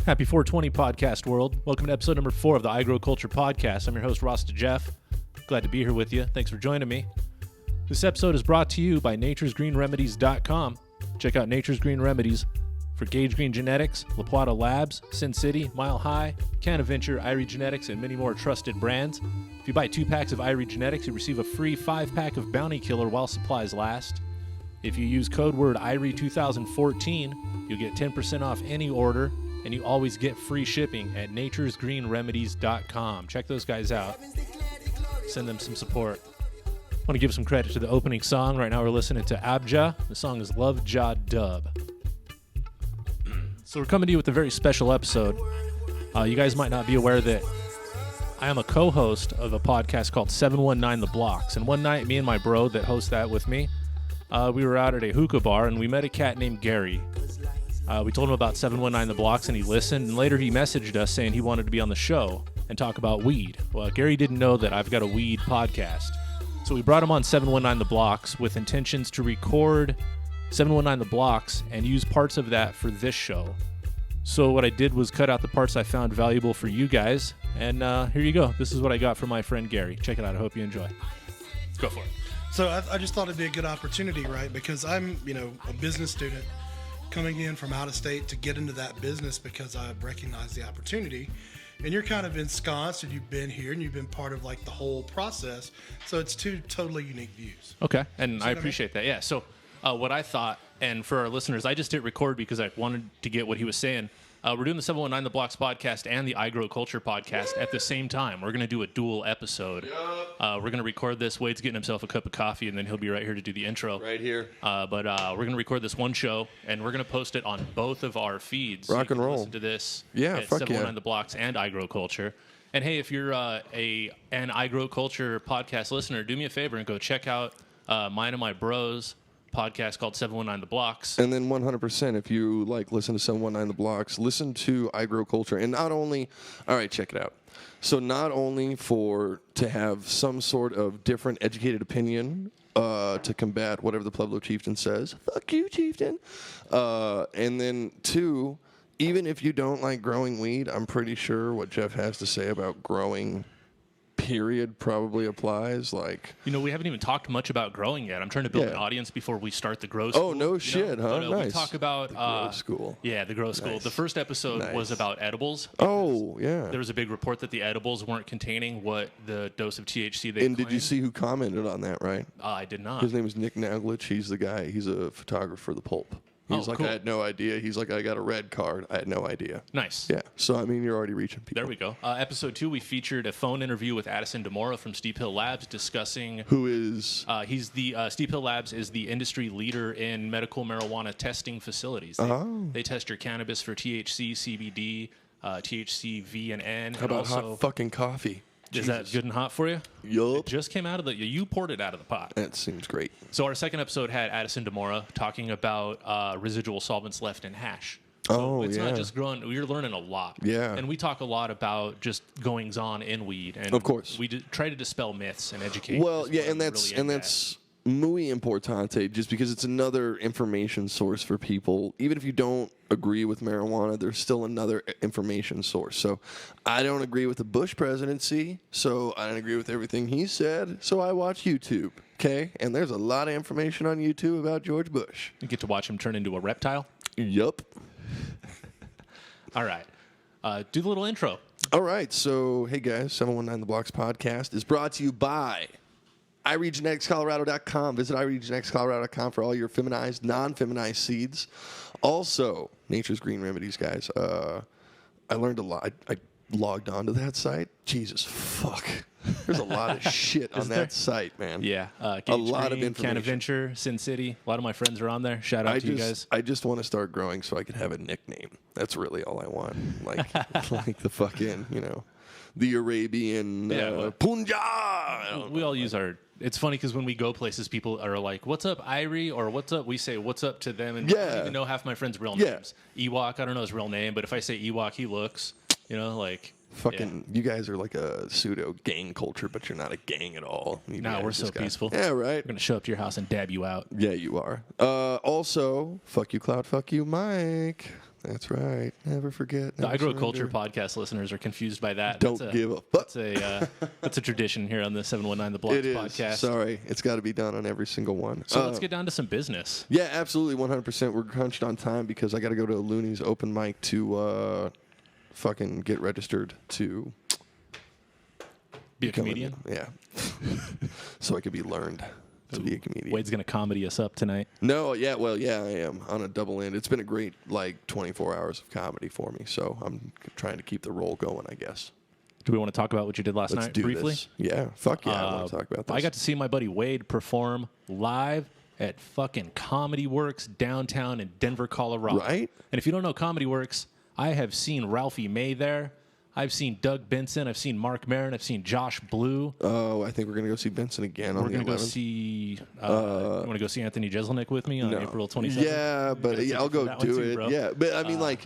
Happy 420 podcast world. Welcome to episode number 4 of the iGrow Culture podcast. I'm your host, Rasta Jeff. Glad to be here with you. Thanks for joining me. This episode is brought to you by naturesgreenremedies.com. Check out Nature's Green Remedies for Gage Green Genetics, La Plata Labs, Sin City, Mile High, Canaventure, Irie Genetics, and many more trusted brands. If you buy 2 packs of Irie Genetics, you receive a free 5-pack of Bounty Killer while supplies last. If you use code word IRIE2014, you'll get 10% off any order, and you always get free shipping at naturesgreenremedies.com. Check those guys out. Send them some support. I want to give some credit to the opening song. Right now we're listening to Abja. The song is Love Ja Dub. So we're coming to you with a very special episode. You guys might not be aware that I am a co-host of a podcast called 719 The Blocks. And one night, me and my bro that hosts that with me, we were out at a hookah bar, and we met a cat named Gary. We told him about 719 The Blocks, and he listened, and later he messaged us saying he wanted to be on the show and talk about weed. Well, Gary didn't know that I've got a weed podcast. So we brought him on 719 The Blocks with intentions to record 719 The Blocks and use parts of that for this show. So what I did was cut out the parts I found valuable for you guys, and here you go. This is what I got from my friend Gary. Check it out. I hope you enjoy. Let's go for it. So I just thought it'd be a good opportunity, right? Because I'm, a business student coming in from out of state to get into that business because I recognize the opportunity. And you're kind of ensconced and you've been here and you've been part of like the whole process. So it's 2 totally unique views. Okay. And I appreciate that. Yeah. So what I thought, and for our listeners, I just hit record because I wanted to get what he was saying. We're doing the 719 The Blocks podcast and the iGrow Culture podcast at the same time. We're going to do a dual episode. Yep. We're going to record this. Wade's getting himself a cup of coffee, and then he'll be right here to do the intro. Right here. But we're going to record this one show, and we're going to post it on both of our feeds. Rock and roll. Listen to this at 719 The Blocks and iGrow Culture. And hey, if you're an iGrow Culture podcast listener, do me a favor and go check out mine and my bros podcast called 719 The Blocks. And then 100%, if you listen to 719 The Blocks, listen to iGrow Culture. And not only, all right, check it out. So not only to have some sort of different educated opinion to combat whatever the Pueblo chieftain says. Fuck you, chieftain. And then 2, even if you don't like growing weed, I'm pretty sure what Jeff has to say about growing period probably applies. We haven't even talked much about growing yet. I'm trying to build an audience before we start the grow school. Oh, no shit, huh? But, nice. We talk about the grow school. Yeah, the grow school. Nice. The first episode was about edibles. Oh, yeah. There was a big report that the edibles weren't containing what the dose of THC they And claimed. did you see who commented on that, right? I did not. His name is Nick Naglich. He's the guy. He's a photographer for The Pulp. He's cool. I had no idea. He's like, I got a red card. I had no idea. Nice. Yeah. So, you're already reaching people. There we go. Episode 2, we featured a phone interview with Addison DeMora from Steep Hill Labs discussing... Who is... he's the... Steep Hill Labs is the industry leader in medical marijuana testing facilities. They test your cannabis for THC, CBD, THC, V, and N. How about hot fucking coffee? Is that good and hot for you? Yup. It just came out of you poured it out of the pot. That seems great. So our second episode had Addison DeMora talking about residual solvents left in hash. So it's not just growing. We're learning a lot. Yeah. And we talk a lot about just goings on in weed. And of course. We try to dispel myths and educate. Well, yeah, and that's muy importante, just because it's another information source for people. Even if you don't agree with marijuana, there's still another information source. So I don't agree with the Bush presidency, so I don't agree with everything he said, so I watch YouTube, okay? And there's a lot of information on YouTube about George Bush. You get to watch him turn into a reptile? Yup. All right. Do the little intro. All right, so hey guys, 719 The Blocks podcast is brought to you by iRegeneticsColorado.com. Visit iRegeneticsColorado.com for all your feminized, non-feminized seeds. Also, Nature's Green Remedies, guys. I learned a lot. I logged onto that site. Jesus, fuck. There's a lot of shit on that site, man. Yeah. A lot of information. Canaventure, Sin City. A lot of my friends are on there. Shout out to you guys. I just want to start growing so I can have a nickname. That's really all I want. Like the fucking, the Arabian Punjab. We all use our... It's funny because when we go places, people are like, "What's up, Irie?" or "What's up?" We say, "What's up?" to them, and I don't even know half my friends' real names. Ewok, I don't know his real name, but if I say Ewok, he looks, Fucking, you guys are like a pseudo gang culture, but you're not a gang at all. No, we're so peaceful. Yeah, right. We're gonna show up to your house and dab you out. Yeah, you are. Also, fuck you, Cloud. Fuck you, Mike. That's right. Never forget. The Never iGrow Culture surrender. podcast listeners are confused by that. Don't give a fuck. That's a tradition here on the 719 The Blocks It is. podcast. Sorry. It's got to be done on every single one. So let's get down to some business. Yeah, absolutely. 100%. We're crunched on time because I got to go to Looney's open mic to fucking get registered to Be a become comedian? Yeah. So I could be learned to be a comedian. Wade's going to comedy us up tonight. No, yeah, well, yeah, I am on a double end. It's been a great, 24 hours of comedy for me, so I'm trying to keep the roll going, I guess. Do we want to talk about what you did last Let's night do briefly? this. Yeah, fuck yeah, I want to talk about this. I got to see my buddy Wade perform live at fucking Comedy Works downtown in Denver, Colorado. Right? And if you don't know Comedy Works, I have seen Ralphie May there. I've seen Doug Benson. I've seen Mark Maron. I've seen Josh Blue. Oh, I think we're going to go see Benson again on We're the going to 11th. go see... you want to go see Anthony Jeselnik with me on April 27th? Yeah, but I'll go do it. Bro. Yeah, but I mean,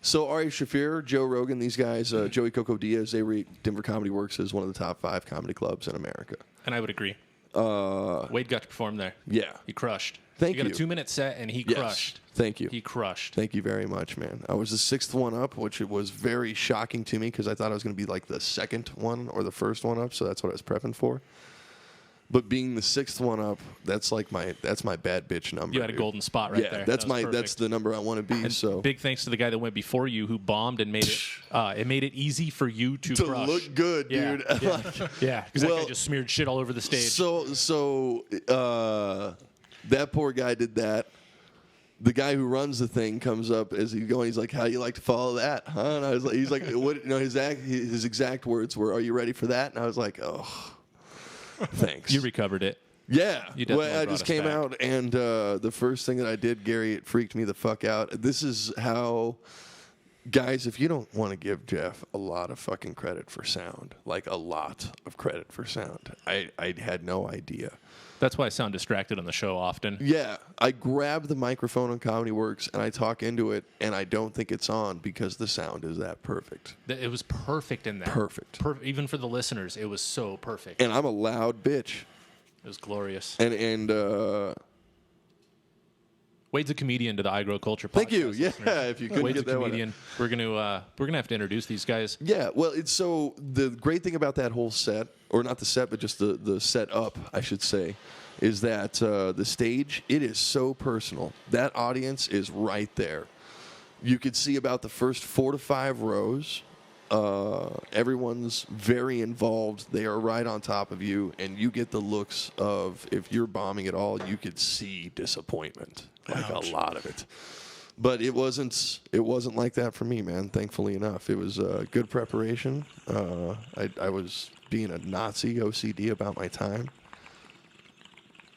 so Ari Shafir, Joe Rogan, these guys, Joey Coco Diaz, they rate Denver Comedy Works as one of the top 5 comedy clubs in America. And I would agree. Wade got to perform there. Yeah. He crushed. Thank He got you. a 2-minute set, and he Yes. crushed. Thank you. He crushed. Thank you very much, man. I was the 6th one up, which it was very shocking to me because I thought I was going to be like the 2nd one or the 1st one up, so that's what I was prepping for. But being the 6th one up, that's my bad bitch number. You had a dude. golden spot right there. That's That was that's perfect. the number I want to be. And so big thanks to the guy that went before you who bombed and made it easy for you to crush. look good, Yeah, dude. Yeah, because that Well, guy just smeared shit all over the stage. So that poor guy did that. The guy who runs the thing comes up as he's going. He's like, "How do you like to follow that?" Huh? And I was like, "He's like, what?" His exact words were, "Are you ready for that?" And I was like, "Oh, thanks." You recovered it. Yeah. You definitely Well, I brought just us came back. out, and the first thing that I did, Gary, it freaked me the fuck out. This is how, guys, if you don't want to give Jeff a lot of fucking credit for sound, like a lot of credit for sound, I had no idea. That's why I sound distracted on the show often. Yeah, I grab the microphone on Comedy Works, and I talk into it, and I don't think it's on because the sound is that perfect. It was perfect in there. Perfect. Even for the listeners, it was so perfect. And I'm a loud bitch. It was glorious. And Wade's a comedian to the iGrow Culture podcast. thank you. Yeah, listeners. if you couldn't Wade's get a that one. comedian. We're gonna have to introduce these guys. Yeah, well, it's so the great thing about that whole set, or not the set, but just the setup, I should say, is that the stage, it is so personal. That audience is right there. You could see about the first 4 to 5 rows. Everyone's very involved. They are right on top of you, and you get the looks of, if you're bombing at all, you could see disappointment, like Ouch. a lot of it. But it wasn't like that for me, man. Thankfully enough, it was good preparation. I was being a Nazi OCD about my time.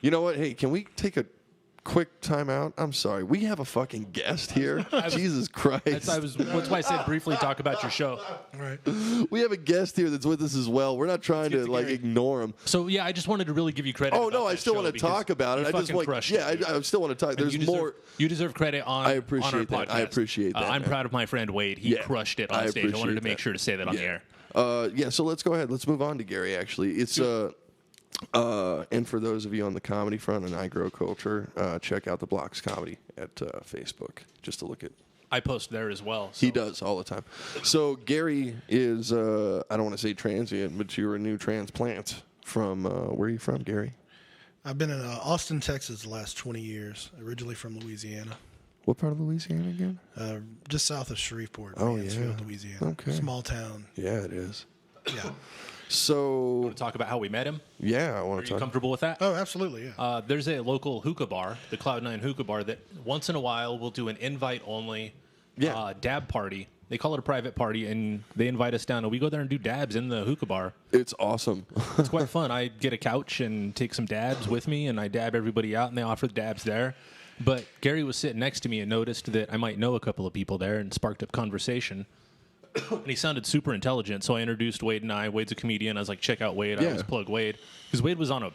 You know what? Hey, can we take a quick time out? I'm sorry. We have a fucking guest here. Jesus Christ. That's why I said briefly talk about your show. All right. We have a guest here that's with us as well. We're not trying to Gary. ignore him. So yeah, I just wanted to really give you credit. Oh about no, I that still show want to because talk about it. you I just fucking want, crushed yeah, it, dude. I still want to talk. There's And more. You deserve credit on. I appreciate on our that. I podcast. appreciate that, I'm man. proud of my friend Wade. He Yeah, crushed it on I stage. I wanted to appreciate make that. sure to say that on the Yeah. air. Yeah, so let's go ahead. Let's move on to Gary, actually. It's and for those of you on the comedy front and iGrow Culture, check out the Blocks Comedy at Facebook, just to look at. I post there as well. So. He does all the time. So Gary is, I don't want to say transient, but you're a new transplant from, where are you from, Gary? I've been in Austin, Texas the last 20 years, originally from Louisiana. What part of Louisiana again? Just south of Shreveport, Oh, Mansfield, yeah. Louisiana. Okay. Small town. Yeah, it is. Yeah. So, Talk about how we met him. yeah, I want Are to you talk. comfortable with that? Oh, absolutely. Yeah. There's a local hookah bar, the Cloud9 Hookah Bar, that once in a while will do an invite-only Yeah. dab party. They call it a private party, and they invite us down, and we go there and do dabs in the hookah bar. It's awesome. It's quite fun. I get a couch and take some dabs with me, and I dab everybody out, and they offer the dabs there. But Gary was sitting next to me and noticed that I might know a couple of people there and sparked up conversation. And he sounded super intelligent, so I introduced Wade and I. Wade's a comedian. I was like, check out Wade. I Yeah. always plug Wade. Because Wade was on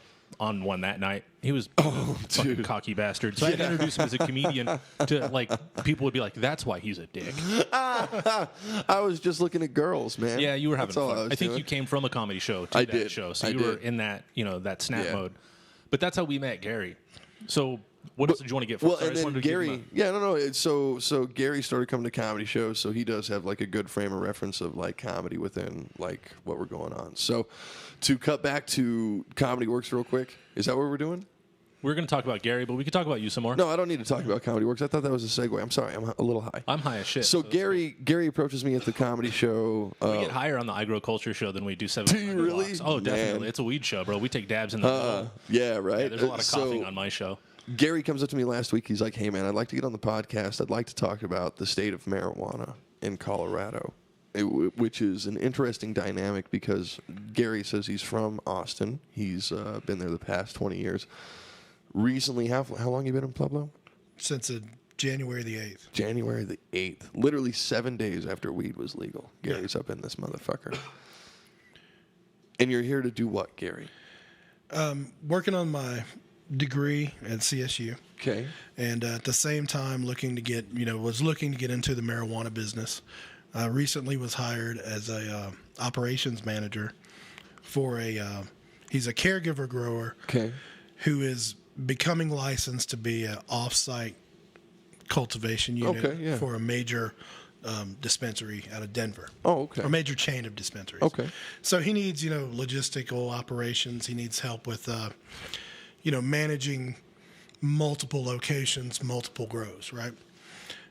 one that night. He was a fucking dude. cocky bastard. So I had to introduce him as a comedian to, like, people would be like, that's why he's a dick. I was just looking at girls, man. Yeah, you were having That's all fun. was I think doing. you came from a comedy show to I that did. show. So I you were did. in that, that snap Yeah. mode. But that's how we met Gary. So What else did you want to get? Well, Sorry, I and just then wanted to give Gary, him yeah, no, so Gary started coming to comedy shows, so he does have like a good frame of reference of like comedy within like what we're going on. So, to cut back to Comedy Works real quick, is that what we're doing? we're going to talk about Gary, but we could talk about you some more. No, I don't need to talk about Comedy Works. I thought that was a segue. I'm sorry, I'm a little high. I'm high as shit. So it's Gary approaches me at the comedy show. cool. We get higher on the iGrow Culture show than we do 7. Do you really? Blocks. Oh, definitely. Man. It's a weed show, bro. We take dabs in the middle. Yeah, right. Yeah, there's a lot of coughing So, on my show. Gary comes up to me last week. He's like, "Hey, man, I'd like to get on the podcast. I'd like to talk about the state of marijuana in Colorado," which is an interesting dynamic because Gary says he's from Austin. He's been there the past 20 years. Recently, how long you been in Pueblo? Since January the 8th. January the 8th. Literally 7 days after weed was legal. Gary's up in this motherfucker. And you're here to do what, Gary? Working on my degree at CSU. Okay. And at the same time looking to get into the marijuana business. Recently was hired as a operations manager for he's a caregiver grower Okay. who is becoming licensed to be an off-site cultivation unit Okay, yeah. for a major dispensary out of Denver. Oh, okay. A major chain of dispensaries. Okay. So he needs, logistical operations. He needs help with, managing multiple locations, multiple grows, right?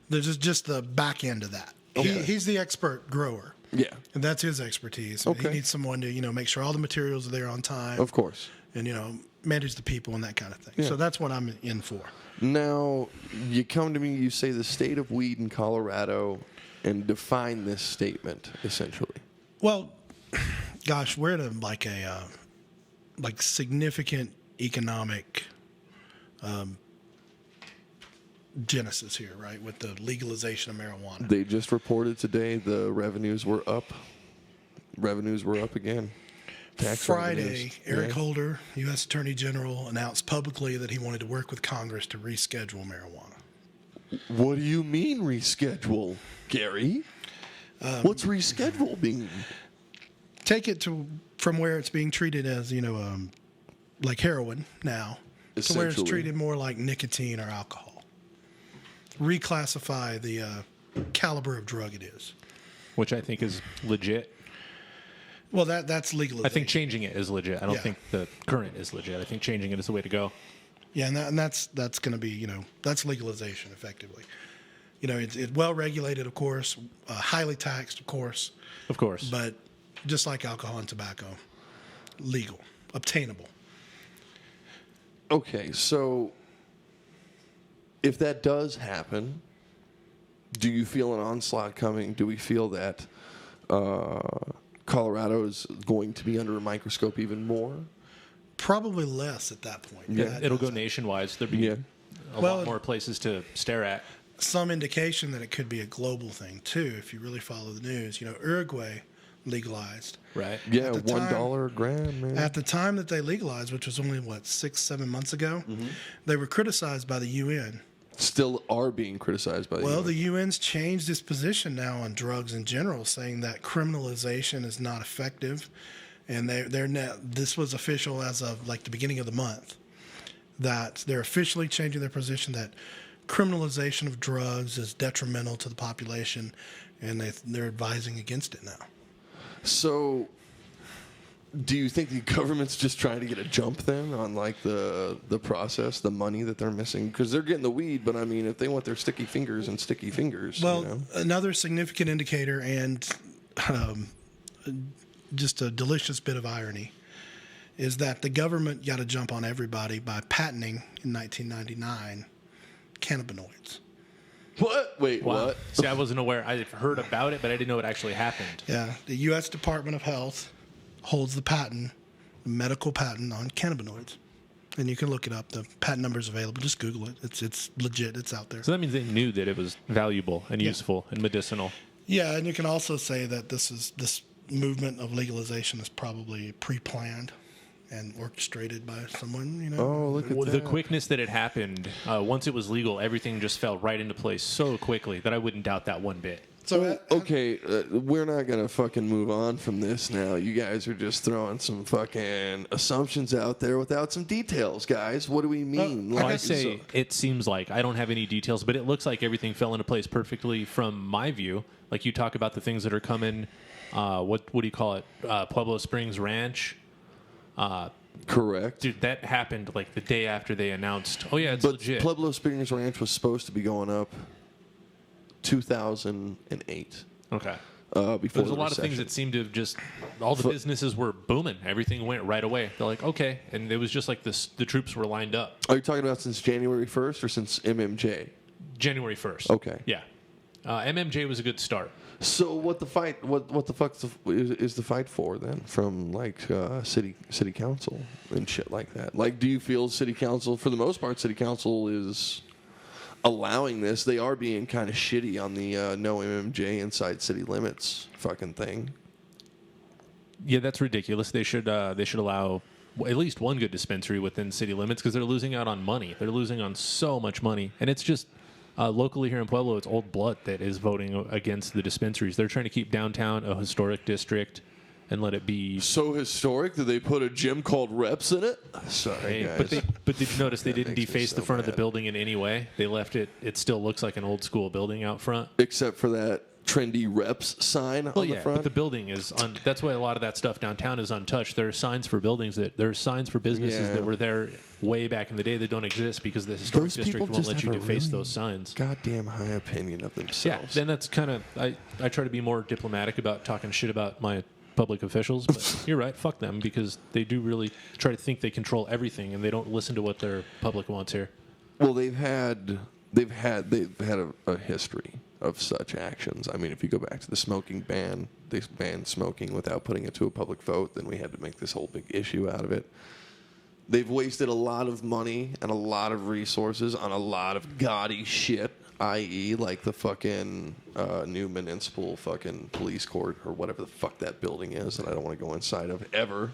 There's just the back end of that. Okay. He's the expert grower. Yeah. And that's his expertise. Okay. He needs someone to, make sure all the materials are there on time. Of course. And, manage the people and that kind of thing. Yeah. So that's what I'm in for. Now, you come to me, you say the state of weed in Colorado, and define this statement, essentially. Well, gosh, we're at a significant economic genesis here, right? With the legalization of marijuana. They just reported today the revenues were up. Revenues were up again. Tax Friday, revenues. Eric Yeah. Holder, U.S. Attorney General, announced publicly that he wanted to work with Congress to reschedule marijuana. What do you mean reschedule, Gary? What's reschedule mean? Take it from where it's being treated as, like heroin now, to where it's Essentially. treated more like nicotine or alcohol. Reclassify the caliber of drug it is. Which I think is legit. Well, that's legalization. I think changing it is legit. I don't Yeah. think the current is legit. I think changing it is the way to go. Yeah, and that's going to be, that's legalization effectively. It's well regulated, of course, highly taxed, of course, Of course. but just like alcohol and tobacco, legal, obtainable. Okay, so if that does happen, do you feel an onslaught coming? Do we feel that Colorado is going to be under a microscope even more? Probably less at that point. Yeah, It'll go nationwide. So there'll be Yeah. a Well, lot more places to stare at. Some indication that it could be a global thing too, if you really follow the news. Uruguay legalized. Right. Yeah, At the $1 a gram, man. At the time that they legalized, which was only 6-7 months ago, they were criticized by the UN. Still are being criticized by the Well, UN. the UN's changed its position now on drugs in general, saying that criminalization is not effective, and this was official as of the beginning of the month, that they're officially changing their position that criminalization of drugs is detrimental to the population, and they're advising against it now. So, do you think the government's just trying to get a jump then on the process, the money that they're missing? Because they're getting the weed, but I mean, if they want their sticky fingers and sticky fingers, Well, another significant indicator and just a delicious bit of irony is that the government got a jump on everybody by patenting in 1999 cannabinoids. What? Wait, Wow. what? See, I wasn't aware. I heard about it, but I didn't know it actually happened. Yeah, the U.S. Department of Health holds the patent, the medical patent on cannabinoids. And you can look it up. The patent number is available. Just Google it. It's legit. It's out there. So that means they knew that it was valuable and useful and medicinal. Yeah, and you can also say that this movement of legalization is probably pre-planned and orchestrated by someone, Oh, look at Well, that. the quickness that it happened, once it was legal, everything just fell right into place so quickly that I wouldn't doubt that one bit. So Okay, we're not gonna fucking move on from this now. You guys are just throwing some fucking assumptions out there without some details, guys. What do we mean? Well, I say it seems like I don't have any details, but it looks like everything fell into place perfectly from my view. Like you talk about the things that are coming. What do you call it? Pueblo Springs Ranch. Correct. Dude, that happened like the day after they announced. Oh yeah, it's But legit. Pueblo Springs Ranch was supposed to be going up 2008. Okay. Before There's a the lot of things recession. that seemed to have just all the businesses were booming. Everything went right away. They're like, okay, and it was just like this. The troops were lined up. Are you talking about since January 1st or since MMJ? January 1st. Okay. Yeah. MMJ was a good start. So what the fight? What the fuck is the fight for then? From like city council and shit like that. Like, do you feel city council, for the most part, city council is allowing this? They are being kind of shitty on the no MMJ inside city limits fucking thing. Yeah, that's ridiculous. They should allow at least one good dispensary within city limits because they're losing out on money. They're losing on so much money, and it's just. Locally here in Pueblo, it's Old Blood that is voting against the dispensaries. They're trying to keep downtown a historic district and let it be So historic that they put a gym called Reps in it. Sorry, guys. But did you notice they didn't makes me deface the so front of the mad. building in any way? They left it. It still looks like an old school building out front. Except for that trendy Reps sign Well, on the yeah, front. but the building is that's why a lot of that stuff downtown is untouched. There are signs for buildings there are signs for businesses Yeah. that were there way back in the day that don't exist because the historic Those district people won't just let you have a deface really those signs. goddamn high opinion of Yeah, themselves. then that's kind of I try to be more diplomatic about talking shit about my public officials, but you're right, fuck them because they do really try to think they control everything and they don't listen to what their public wants here. Well, they've had a history of such actions. I mean, if you go back to the smoking ban, they banned smoking without putting it to a public vote. Then we had to make this whole big issue out of it. They've wasted a lot of money and a lot of resources on a lot of gaudy shit, i.e., like the fucking new municipal fucking police court or whatever the fuck that building is that I don't want to go inside of ever.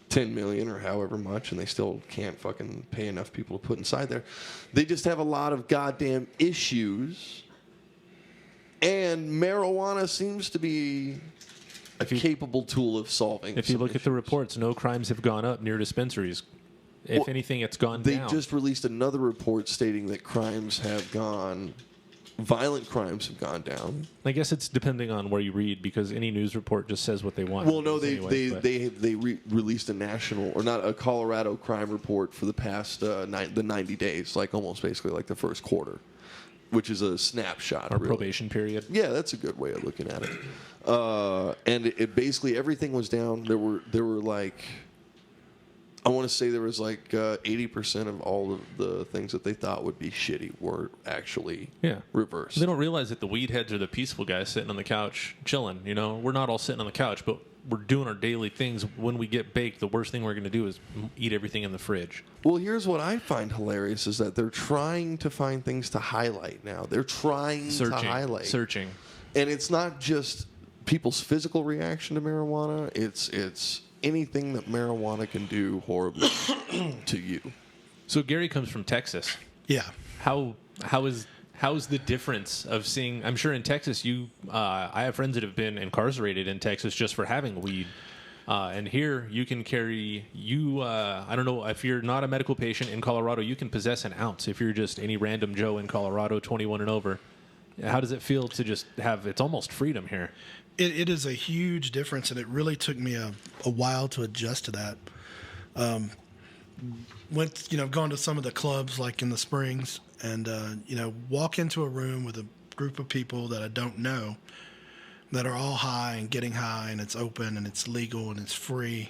10 million or however much, and they still can't fucking pay enough people to put inside there. They just have a lot of goddamn issues, and marijuana seems to be a capable tool of solving. If you some look at the issues. reports, no crimes have gone up near dispensaries. If Well, anything, it's gone They down. just released another report stating that violent crimes have gone down. I guess it's depending on where you read because any news report just says what they want. Well, no, anyway, but- they released a national, or not, a Colorado crime report for the past the 90 days, like almost basically like the first quarter, which is a snapshot. our really. probation period. Yeah, that's a good way of looking at it. And it basically everything was down. There were like, I want to say there was like 80% of all of the things that they thought would be shitty were actually reversed. They don't realize that the weed heads are the peaceful guys sitting on the couch chilling. You know, we're not all sitting on the couch, but we're doing our daily things. When we get baked, the worst thing we're going to do is eat everything in the fridge. Well, here's what I find hilarious is that they're trying to find things to highlight now. They're trying to highlight. Searching. And it's not just people's physical reaction to marijuana. It's anything that marijuana can do horribly to you. So Gary comes from Texas. Yeah. How's the difference of seeing? I'm sure in Texas, I have friends that have been incarcerated in Texas just for having weed, and here you can carry. I don't know if you're not a medical patient in Colorado, you can possess an ounce if you're just any random Joe in Colorado, 21 and over. How does it feel to just have? It's almost freedom here. It is a huge difference, and it really took me a while to adjust to that. Gone to some of the clubs like in the Springs, and walk into a room with a group of people that I don't know, that are all high and getting high, and it's open and it's legal and it's free.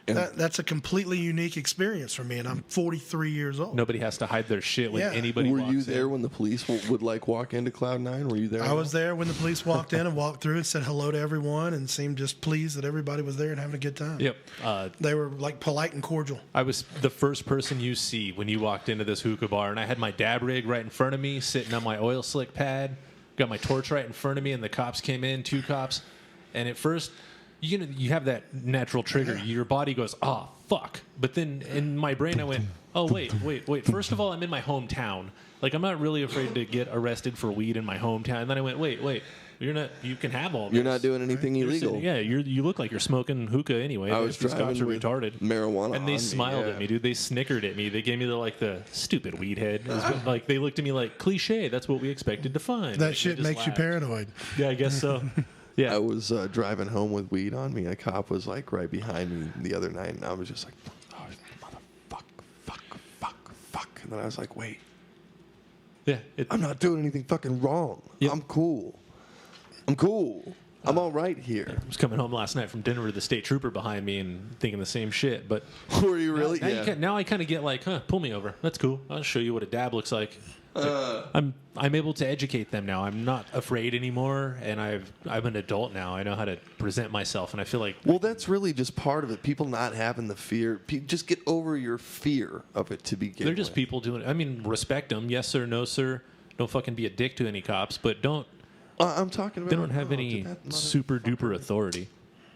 That's a completely unique experience for me, and I'm 43 years old. Nobody has to hide their shit when anybody. Were walks you there in. when the police would like walk into Cloud9? Were you there? I was there when the police walked in and walked through and said hello to everyone and seemed just pleased that everybody was there and having a good time. Yep. They were like polite and cordial. I was the first person you see when you walked into this hookah bar, and I had my dab rig right in front of me, sitting on my oil slick pad, got my torch right in front of me, and the cops came in, 2 cops, and at first you have that natural trigger. Your body goes, oh, fuck. But then in my brain, I went, oh, wait. First of all, I'm in my hometown. Like, I'm not really afraid to get arrested for weed in my hometown. And then I went, wait. You can have all this. You're not doing anything illegal. You look like you're smoking hookah anyway. I was These cops driving are with retarded. marijuana And they on smiled me, at me, dude. They snickered at me. They gave me the stupid weed head. It was like, they looked at me like, cliche. That's what we expected to find. That Like, shit they just makes you laughed. paranoid. Yeah, I guess so. Yeah. I was driving home with weed on me. A cop was like right behind me the other night, and I was just like, oh, fuck. And then I was like, wait, Yeah. I'm not doing anything fucking wrong. Yep. I'm cool. I'm all right here. I was coming home last night from dinner with the state trooper behind me and thinking the same shit. But Were you really? now I kind of get like, pull me over. That's cool. I'll show you what a dab looks like. I'm able to educate them now. I'm not afraid anymore, and I'm an adult now. I know how to present myself, and I feel like Well, that's really just part of it. People not having the fear. Just get over your fear of it to begin they're just with. people doing it. I mean, respect them. Yes, sir. No, sir. Don't fucking be a dick to any cops, but don't. I'm talking about. They don't have any super duper authority.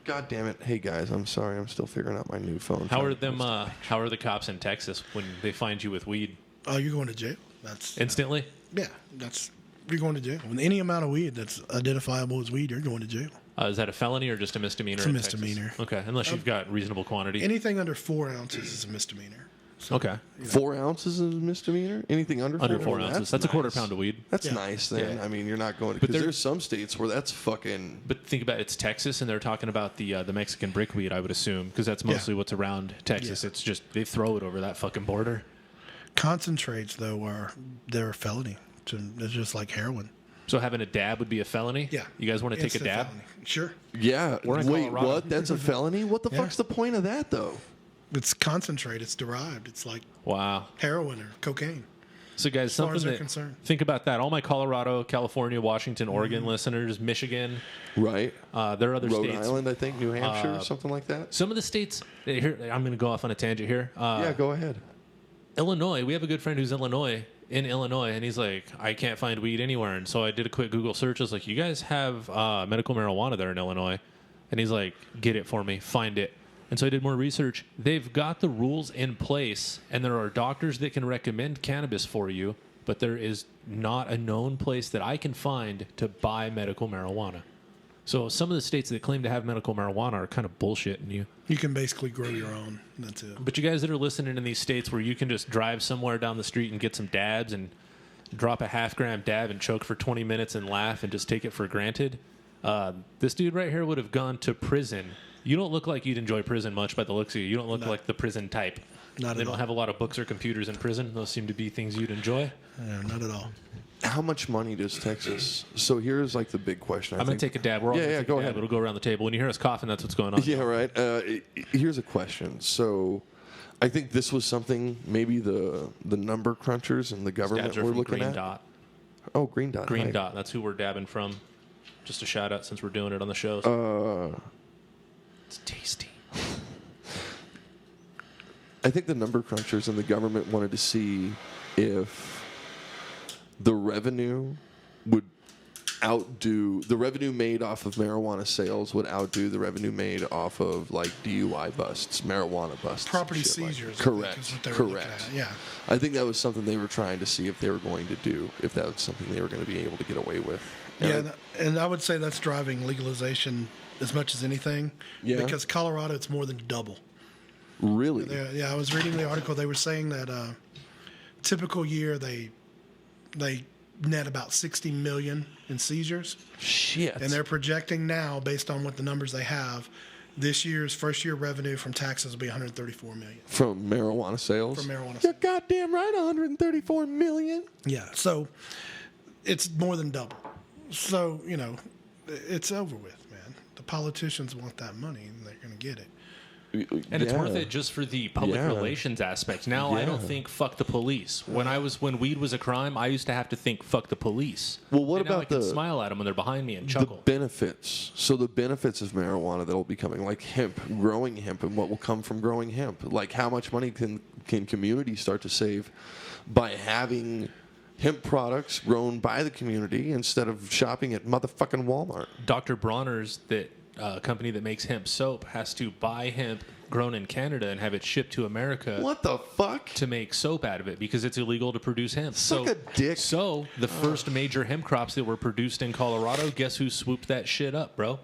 God damn it! Hey guys, I'm sorry. I'm still figuring out my new phone. How are them? How are the cops in Texas when they find you with weed Oh, you're going to jail. That's instantly? you're going to jail. With any amount of weed that's identifiable as weed, you're going to jail. Is that a felony or just a misdemeanor? It's a in Texas? misdemeanor. Okay, unless you've got reasonable quantity. Anything under 4 ounces is a misdemeanor. So, Okay. 4 ounces is a misdemeanor? Anything under 4 Under 4 ounces. That's a quarter nice. pound of weed. That's Yeah. nice then. Yeah. I mean, you're not going to. But Because there- there's some states where that's fucking. But think about it, it's Texas, and they're talking about the Mexican brickweed, I would assume, because that's mostly what's around Texas. Yeah. It's just they throw it over that fucking border. Concentrates, though, they're a felony. It's just like heroin. So having a dab would be a felony? Yeah. You guys want to take a Instant dab? felony. Sure. Yeah. We're in Wait, Colorado. what? That's a felony? What the Yeah. fuck's the point of that, though? It's concentrate. It's derived. It's like Wow. heroin or cocaine. So guys, As far something as they're that concerned. think about that. All my Colorado, California, Washington, Oregon listeners, Michigan, Right. there are other Rhode states. Island, I think, New Hampshire, something like that. Some of the states. Here, I'm going to go off on a tangent here. Yeah, go ahead. Illinois. We have a good friend who's in Illinois, and he's like, I can't find weed anywhere. And so I did a quick Google search. I was like, you guys have medical marijuana there in Illinois? And he's like, get it for me, find it. And so I did more research. They've got the rules in place, and there are doctors that can recommend cannabis for you, but there is not a known place that I can find to buy medical marijuana. So some of the states that claim to have medical marijuana are kind of bullshitting you. You can basically grow your own. That's it. But you guys that are listening in these states where you can just drive somewhere down the street and get some dabs and drop a half-gram dab and choke for 20 minutes and laugh and just take it for granted, this dude right here would have gone to prison. You don't look like you'd enjoy prison much by the looks of you. You don't look like the prison type. Not They at don't all. have a lot of books or computers in prison. Those seem to be things you'd enjoy. Yeah, not at all. How much money does Texas? So here's like the big question. I'm going to take a dab. We're all Yeah, gonna yeah, take go a dab. ahead. It'll go around the table. When you hear us coughing, that's what's going on. Yeah, right. Here's a question. So, I think this was something maybe the number crunchers and the These government dabs are were from looking Green at. Dot. Oh, Green Dot. Green hi. Dot. That's who we're dabbing from. Just a shout out since we're doing it on the shows. It's tasty. I think the number crunchers and the government wanted to see if the revenue would outdo the revenue made off of marijuana sales would outdo the revenue made off of like DUI busts, marijuana busts, Property shit like- seizures. I think, Correct. is what they were Correct. looking at. Yeah. I think that was something they were trying to see if they were going to do, if that was something they were going to be able to get away with. And Yeah, and I would say that's driving legalization as much as anything. Yeah. Because Colorado, it's more than double. really, Yeah, I was reading the article. They were saying that typical year they net about 60 million in seizures, shit. and they're projecting now, based on what the numbers they have, this year's first year revenue from taxes will be 134 million. From marijuana sales. From marijuana You're sales. goddamn right, 134 million. Yeah, so it's more than double. So it's over with, man. The politicians want that money, and they're going to get it. And it's worth it just for the public Yeah. relations aspect. Now I don't Yeah. think fuck the police. When weed was a crime, I used to have to think fuck the police. Well, what And now about I can the- smile at them when they're behind me and The chuckle? benefits. So the benefits of marijuana that'll be coming, like hemp, growing hemp, and what will come from growing hemp. Like how much money can communities start to save by having hemp products grown by the community instead of shopping at motherfucking Walmart? Dr. Bronner's that company that makes hemp soap has to buy hemp grown in Canada and have it shipped to America. What the fuck? To make soap out of it because it's illegal to produce hemp. Suck a dick. So the first major hemp crops that were produced in Colorado, guess who swooped that shit up, bro?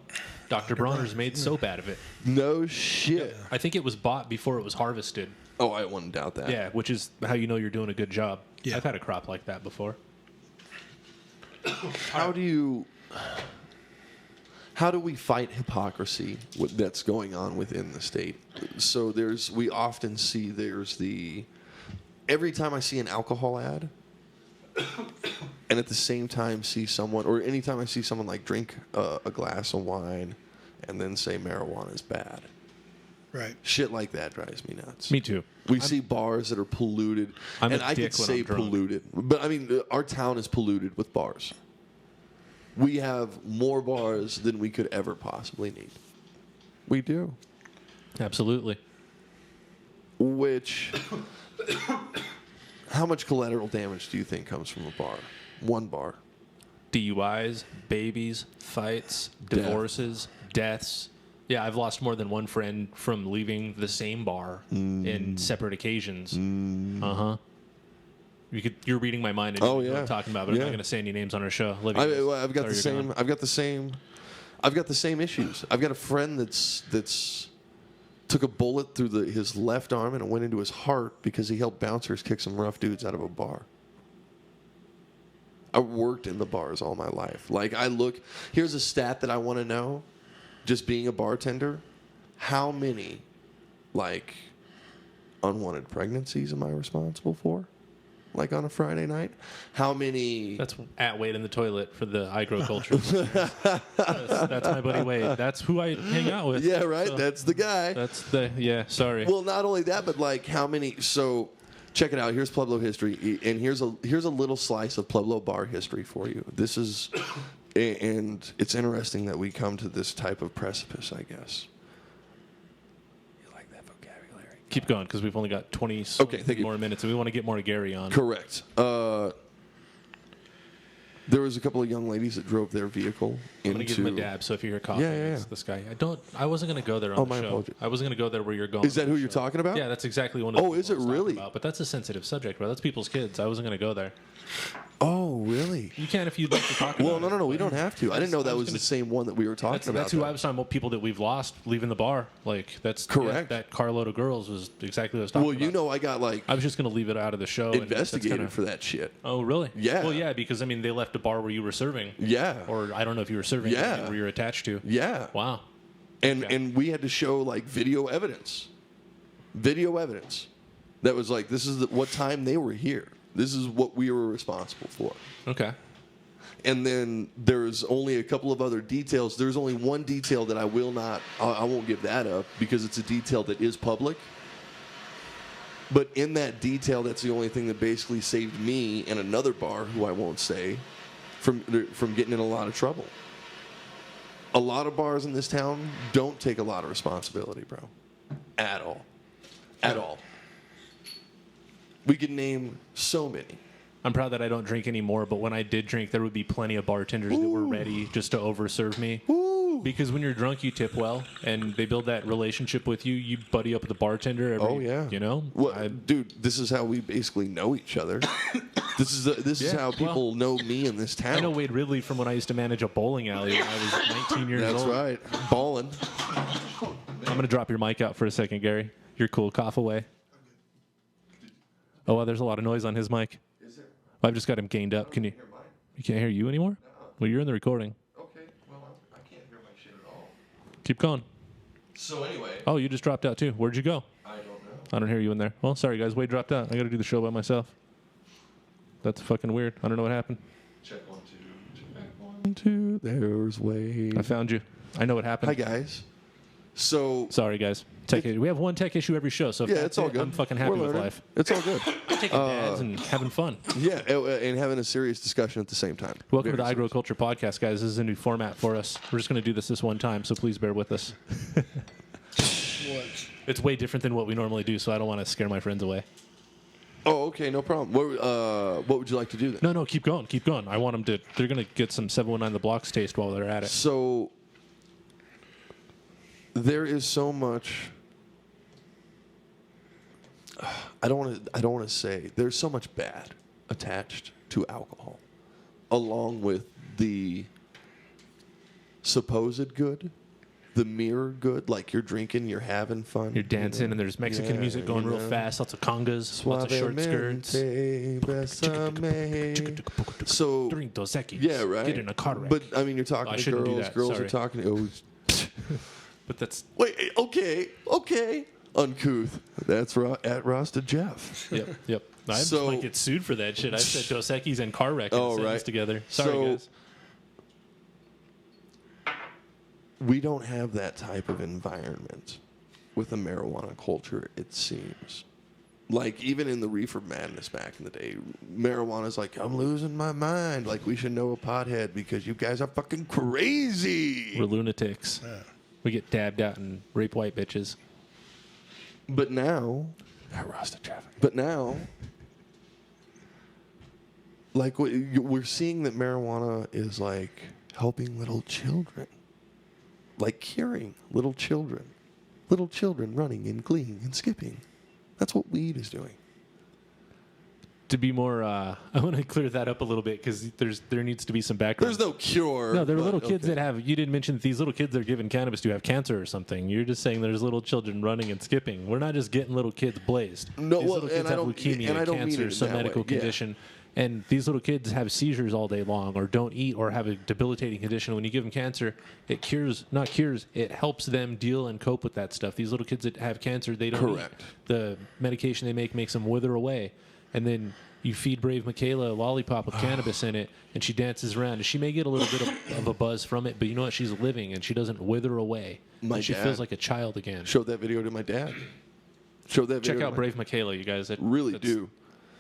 Dr. Bronner's made soap out of it. No shit. I think it was bought before it was harvested. Oh, I wouldn't doubt that. Yeah, which is how you know you're doing a good job. Yeah. I've had a crop like that before. How do we fight hypocrisy that's going on within the state? So we often see every time I see an alcohol ad, and at the same time see someone, or anytime I see someone like drink a glass of wine and then say marijuana is bad. Right. Shit like that drives me nuts. Me too. We see bars that are polluted, I'm and a I dick could when say I'm drunk. polluted, but I mean our town is polluted with bars. We have more bars than we could ever possibly need. We do. Absolutely. Which, how much collateral damage do you think comes from a bar? One bar. DUIs, babies, fights, divorces, deaths. Yeah, I've lost more than one friend from leaving the same bar in separate occasions. Uh-huh. You're reading my mind and you know what I'm talking about, but I'm not going to say any names on our show. I've got the same. I've got the same issues. I've got a friend that's took a bullet through his left arm and it went into his heart because he helped bouncers kick some rough dudes out of a bar. I worked in the bars all my life. Here's a stat that I want to know. Just being a bartender, how many unwanted pregnancies am I responsible for? Like on a Friday night? How many? That's at Wade in the toilet for the iGrow culture. that's my buddy Wade. That's who I hang out with. Yeah, right. So that's the guy. Sorry. Well, not only that, but how many? So, check it out. Here's Pueblo history, and here's a little slice of Pueblo bar history for you. This is, and it's interesting that we come to this type of precipice, I guess. Keep going, because we've only got 20 more minutes, and we want to get more Gary on. Correct. There was a couple of young ladies that drove their vehicle into... I'm going to give him a dab, so if you hear coughing, it's this guy. I wasn't going to go there on the show. Apologies. I wasn't going to go there where you're going. Is that who you're talking about? Yeah, that's exactly one of the Oh, is it really? But that's a sensitive subject, bro. That's people's kids. I wasn't going to go there. Oh, really? You can if you'd like to talk about it. Well, no, we don't have to. I didn't know that was the same one that we were talking about. That's who I was talking about, people that we've lost leaving the bar. That's correct. That carload of girls was exactly what I was talking about. Well, you know, I got I was just going to leave it out of the show. Investigated for that shit. Oh, really? Yeah. Well, yeah, because, they left a bar where you were serving. Yeah. Or I don't know if you were serving. Yeah. Where you're attached to. Yeah. Wow. And we had to show, video evidence. Video evidence. That was this is what time they were here. This is what we were responsible for. Okay. And then there's only a couple of other details. There's only one detail that I won't give that up because it's a detail that is public. But in that detail, that's the only thing that basically saved me and another bar, who I won't say, from getting in a lot of trouble. A lot of bars in this town don't take a lot of responsibility, bro. At all. At all. We could name so many. I'm proud that I don't drink anymore, but when I did drink, there would be plenty of bartenders that were ready just to overserve me. Ooh. Because when you're drunk, you tip well, and they build that relationship with you. You buddy up with the bartender. You know? Well, dude, this is how we basically know each other. This is how people know me in this town. I know Wade Ridley from when I used to manage a bowling alley when I was 19 years old. That's right. Ballin'. I'm going to drop your mic out for a second, Gary. You're cool. Cough away. Oh, there's a lot of noise on his mic. Is there? I've just got him gained up. Can you? You can't hear you anymore? Well, you're in the recording. Okay. Well, I can't hear my shit at all. Keep going. So anyway. Oh, you just dropped out too. Where'd you go? I don't know. I don't hear you in there. Well, sorry guys. Wade dropped out. I got to do the show by myself. That's fucking weird. I don't know what happened. Check 1, 2. Check 1, 2. There's Wade. I found you. I know what happened. Hi guys. So sorry guys. We have one tech issue every show, so if it's all good. I'm fucking happy with life. It's all good. I'm taking dads and having fun. Yeah, and having a serious discussion at the same time. Welcome to the iGrow Culture Podcast, guys. This is a new format for us. We're just going to do this one time, so please bear with us. It's way different than what we normally do, so I don't want to scare my friends away. Oh, okay, no problem. What would you like to do then? No, keep going. Keep going. I want them to. They're going to get some 719 The Block's taste while they're at it. So, there is so much. I don't want to say there's so much bad attached to alcohol, along with the supposed good, the mirror good. Like you're drinking, you're having fun, You're dancing, and there's Mexican music going real fast. Lots of congas, lots of short skirts. So Drink Dos Equis. yeah, right. Get in a car wreck. But I mean, you're talking I to shouldn't do girls. that, Girls sorry. are talking to. But that's Wait, okay. Uncouth. That's at Rasta Jeff. yep. I just So- might get sued for that shit. I said Dos Equis and car wreck in a Oh, sentence right. together. Sorry, So- guys. We don't have that type of environment with the marijuana culture, it seems. Like, even in the reefer madness back in the day, marijuana's like, I'm losing my mind. Like, we should know a pothead because you guys are fucking crazy. We're lunatics. We get dabbed out and rape white bitches. But now, like, we're seeing that marijuana is like helping little children, like curing little children running and gleeing and skipping. That's what weed is doing. To be more, I want to clear that up a little bit because there needs to be some background. There's no cure. No, there are but little kids okay. that have. You didn't mention that these little kids that are given cannabis do have cancer or something. You're just saying there's little children running and skipping. We're not just getting little kids blazed. No, these well, little kids and I have don't- leukemia, and I don't mean cancer, it in some that medical way. Yeah. condition, and these little kids have seizures all day long, or don't eat, or have a debilitating condition. When you give them cancer, it it helps them deal and cope with that stuff. These little kids that have cancer, they don't Correct. eat. The medication they make makes them wither away, and then you feed Brave Michaela a lollipop with cannabis in it, and she dances around. And she may get a little bit of a buzz from it, but you know what? She's living, and she doesn't wither away. My And she dad- feels like a child again. Showed that video to my dad. Showed that video Check to out my- Brave Michaela, you guys. Really That's- do.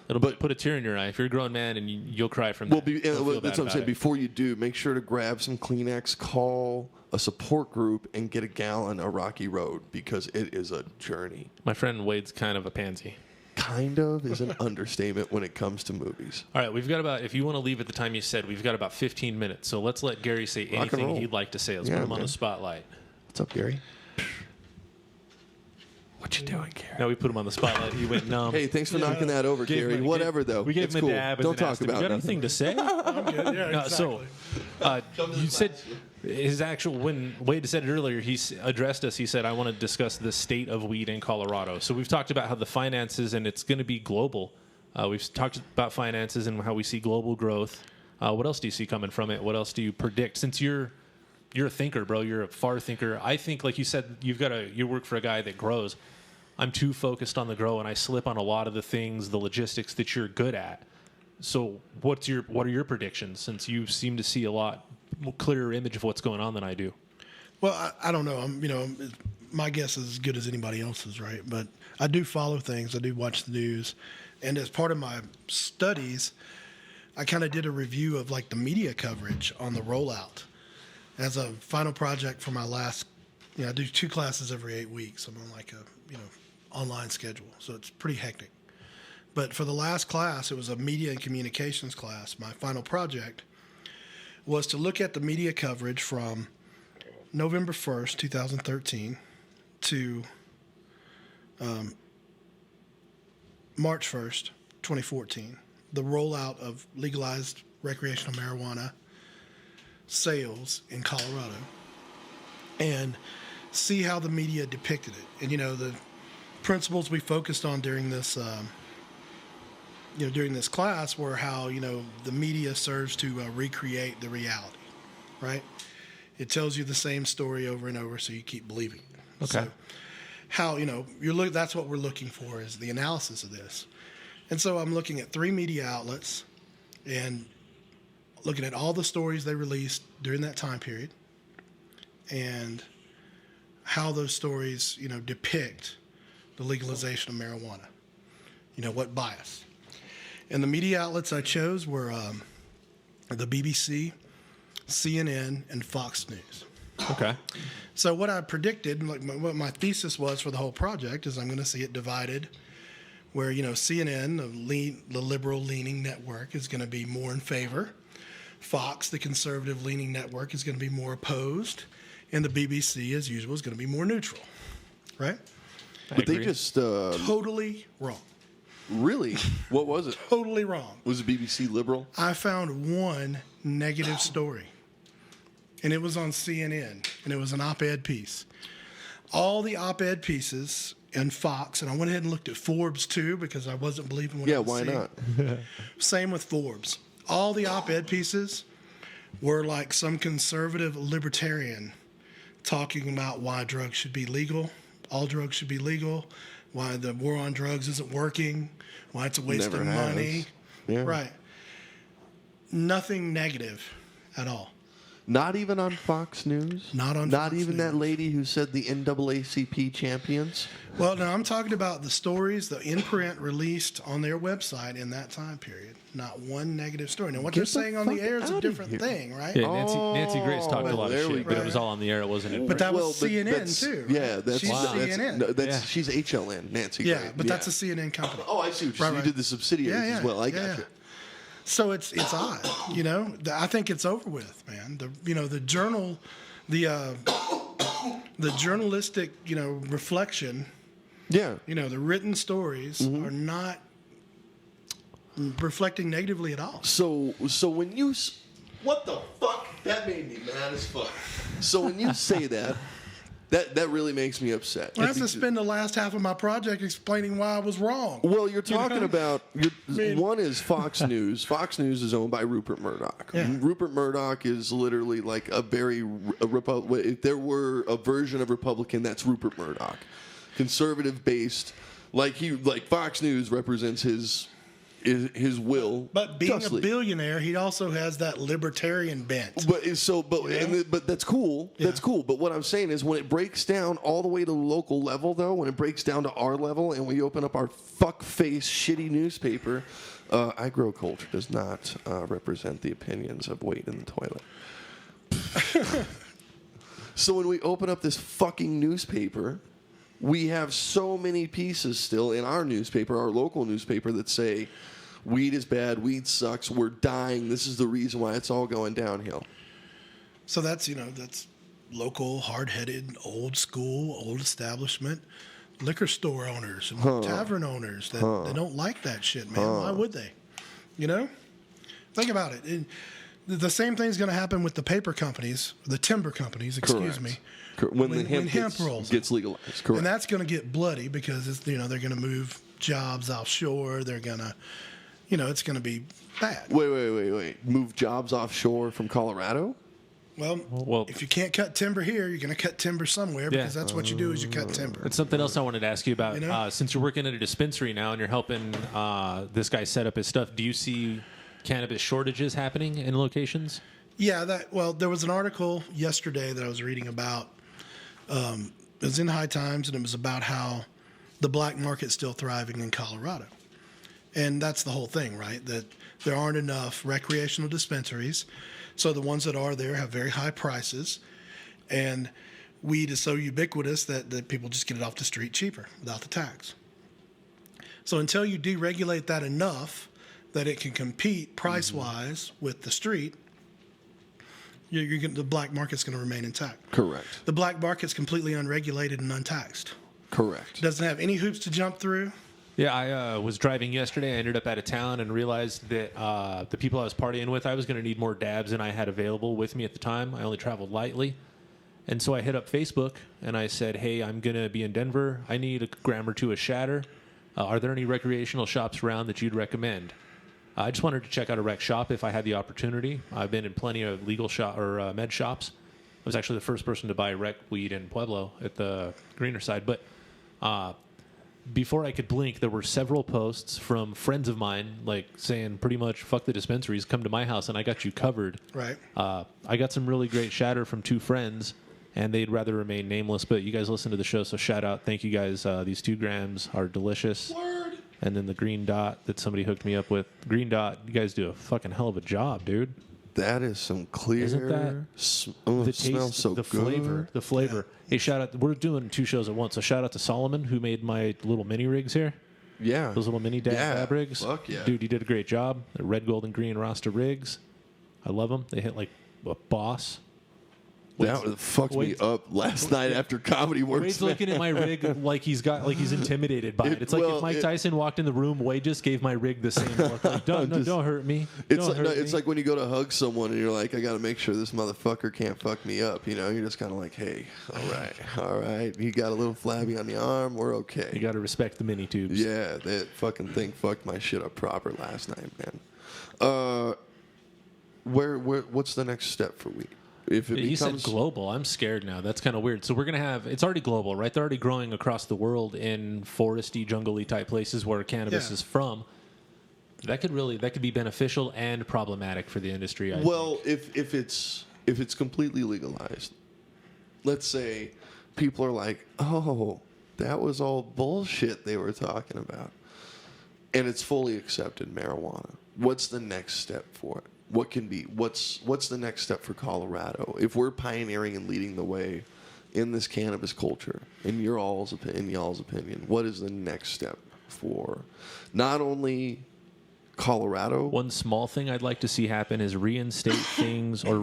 It'll But- put a tear in your eye. If you're a grown man, and you'll cry from Well, that. You'll feel that's bad what I'm about saying. it. Before you do, make sure to grab some Kleenex, call a support group, and get a gallon of Rocky Road because it is a journey. My friend Wade's kind of a pansy. Kind of is an understatement when it comes to movies. All right, we've got about, if you want to leave at the time you said, we've got about 15 minutes. So let's let Gary say and anything roll. he'd like to say. Let's Yeah, put him on man. the spotlight. What's up, Gary? What you doing, Gary? Now we put him on the spotlight. He went numb. Hey, thanks for knocking that over, Gave Gary. him a- Whatever, gave- though. We gave It's him cool. a dab. and Don't then talk asked him, about you got nothing. anything to say? I'm good. Yeah, No, exactly. You said his actual, when Wade said it earlier, he addressed us. He said, I want to discuss the state of weed in Colorado. So we've talked about how the finances, and it's going to be global. We've talked about finances and how we see global growth. What else do you see coming from it? What else do you predict? Since you're a thinker, bro. You're a far thinker. I think, like you said, you work for a guy that grows. I'm too focused on the grow, and I slip on a lot of the things, the logistics that you're good at. So what are your predictions, since you seem to see a lot clearer image of what's going on than I do? Well, I don't know. My guess is as good as anybody else's, right? But I do follow things. I do watch the news, and as part of my studies, I kind of did a review of like the media coverage on the rollout as a final project for my last. I do 2 classes every 8 weeks. I'm on like a online schedule, so it's pretty hectic. But for the last class, it was a media and communications class. My final project was to look at the media coverage from November 1st, 2013 to March 1st, 2014, the rollout of legalized recreational marijuana sales in Colorado, and see how the media depicted it. And, the principles we focused on during this during this class were how the media serves to recreate the reality, right? It tells you the same story over and over, so you keep believing it. Okay. So how that's what we're looking for, is the analysis of this. And so I'm looking at 3 media outlets and looking at all the stories they released during that time period and how those stories depict the legalization of marijuana. What bias. And the media outlets I chose were the BBC, CNN, and Fox News. Okay. So what I predicted, like what my thesis was for the whole project, is I'm going to see it divided, where CNN, the liberal-leaning network, is going to be more in favor. Fox, the conservative-leaning network, is going to be more opposed, and the BBC, as usual, is going to be more neutral, right? But they agree. just Totally wrong. really, what was it? Totally wrong. Was the BBC liberal? I found one negative story, and it was on CNN, and it was an op-ed piece. All the op-ed pieces and Fox, and I went ahead and looked at Forbes too because I wasn't believing what I Yeah, was why seeing. not? Same with Forbes. All the op-ed pieces were like some conservative libertarian talking about why drugs should be legal, all drugs should be legal, why the war on drugs isn't working, why it's a waste Never of has. money. Yeah. Right. Nothing negative at all. Not even on Fox News? Not on Not Fox even that News. lady who said the NAACP champions? Well, no, I'm talking about the stories, the in print released on their website in that time period. Not one negative story. Now, what Get they're the saying on the fuck air is a outta different here. thing, right? Yeah, Nancy Grace talked a Oh, lot of there we shit, but go. it was all on the air. It wasn't in But that was Well, CNN that's- too. Yeah, that's She's Wow. CNN. No, that's Yeah. she's HLN, Nancy. Yeah, Grace. but that's a CNN company. Oh, I see what you're saying. Right, You did the subsidiaries as well. I got you. So it's odd, you know. I think it's over with, man. The journal, the journalistic, reflection, Yeah. the written stories are not reflecting negatively at all. So when you what the fuck? That made me mad as fuck. So when you say that really makes me upset. I have to spend the last half of my project explaining why I was wrong. Well, you're talking about mean- one is Fox News. Fox News is owned by Rupert Murdoch. Yeah. Rupert Murdoch is literally like if there were a version of Republican, that's Rupert Murdoch. Conservative based, like Fox News represents his will. But being justly. a billionaire, he also has that libertarian bent. But that's cool. Yeah. That's cool. But what I'm saying is, when it breaks down all the way to the local level, though, when it breaks down to our level, and we open up our fuck-face shitty newspaper, iGrow culture does not represent the opinions of Wade in the toilet. So when we open up this fucking newspaper, we have so many pieces still in our newspaper, our local newspaper, that say weed is bad, weed sucks, we're dying, this is the reason why it's all going downhill. So that's local, hard-headed, old school, old establishment liquor store owners and tavern owners that they don't like that shit, man. Why would they? Think about it. The same thing's going to happen with the paper companies, the timber companies, excuse Correct. me. When When hemp rolls gets legalized, correct. And that's going to get bloody because they're going to move jobs offshore. They're going to, it's going to be bad. Wait. Move jobs offshore from Colorado? Well, if you can't cut timber here, you're going to cut timber somewhere because that's what you do is you cut timber. That's something else I wanted to ask you about. You know? Since you're working at a dispensary now and you're helping this guy set up his stuff, do you see cannabis shortages happening in locations? Yeah, there was an article yesterday that I was reading about. It was in High Times, and it was about how the black market's still thriving in Colorado. And that's the whole thing, right? That there aren't enough recreational dispensaries. So the ones that are there have very high prices. And weed is so ubiquitous that people just get it off the street cheaper without the tax. So until you deregulate that enough that it can compete price-wise with the street, the black market's going to remain intact. Correct. The black market's completely unregulated and untaxed. Correct. Doesn't have any hoops to jump through. Yeah, I was driving yesterday. I ended up out of town and realized that the people I was partying with, I was going to need more dabs than I had available with me at the time. I only traveled lightly. And so I hit up Facebook and I said, hey, I'm going to be in Denver. I need a gram or two of shatter. Are there any recreational shops around that you'd recommend? I just wanted to check out a rec shop if I had the opportunity. I've been in plenty of legal shop or med shops. I was actually the first person to buy rec weed in Pueblo at the greener side. But before I could blink, there were several posts from friends of mine, like saying pretty much, fuck the dispensaries, come to my house and I got you covered. Right. I got some really great shatter from two friends, and they'd rather remain nameless, but you guys listen to the show, so shout out. Thank you guys. These 2 grams are delicious. Word. And then the green dot that somebody hooked me up with. Green dot, you guys do a fucking hell of a job, dude. That is some clear. Isn't that it the smells taste, so the good. flavor. Hey, shout out. We're doing 2 shows at once, so shout out to Solomon, who made my little mini rigs here. Yeah. Those little mini dab rigs. Fuck yeah. Dude, you did a great job. They're red, gold, and green Rasta rigs. I love them. They hit like a boss. That fucked me up last night after Comedy Works. Wade's looking at my rig like he's intimidated by it. It's like if Mike Tyson walked in the room, Wade just gave my rig the same look. Like, don't hurt me. It's like when you go to hug someone and you're like, I got to make sure this motherfucker can't fuck me up. You know, you're just kind of like, hey, all right. You got a little flabby on the arm. We're okay. You got to respect the mini tubes. Yeah, that fucking thing fucked my shit up proper last night, man. What's the next step for weed? If it He said global. I'm scared now. That's kind of weird. So we're going to have, it's already global, right? They're already growing across the world in foresty, jungle-y type places where cannabis is from. That could be beneficial and problematic for the industry. I think. if it's completely legalized, let's say people are like, oh, that was all bullshit they were talking about, and it's fully accepted marijuana. What's the next step for it? What's the next step for Colorado? If we're pioneering and leading the way in this cannabis culture, in y'all's opinion, what is the next step for not only Colorado? One small thing I'd like to see happen is reinstate things or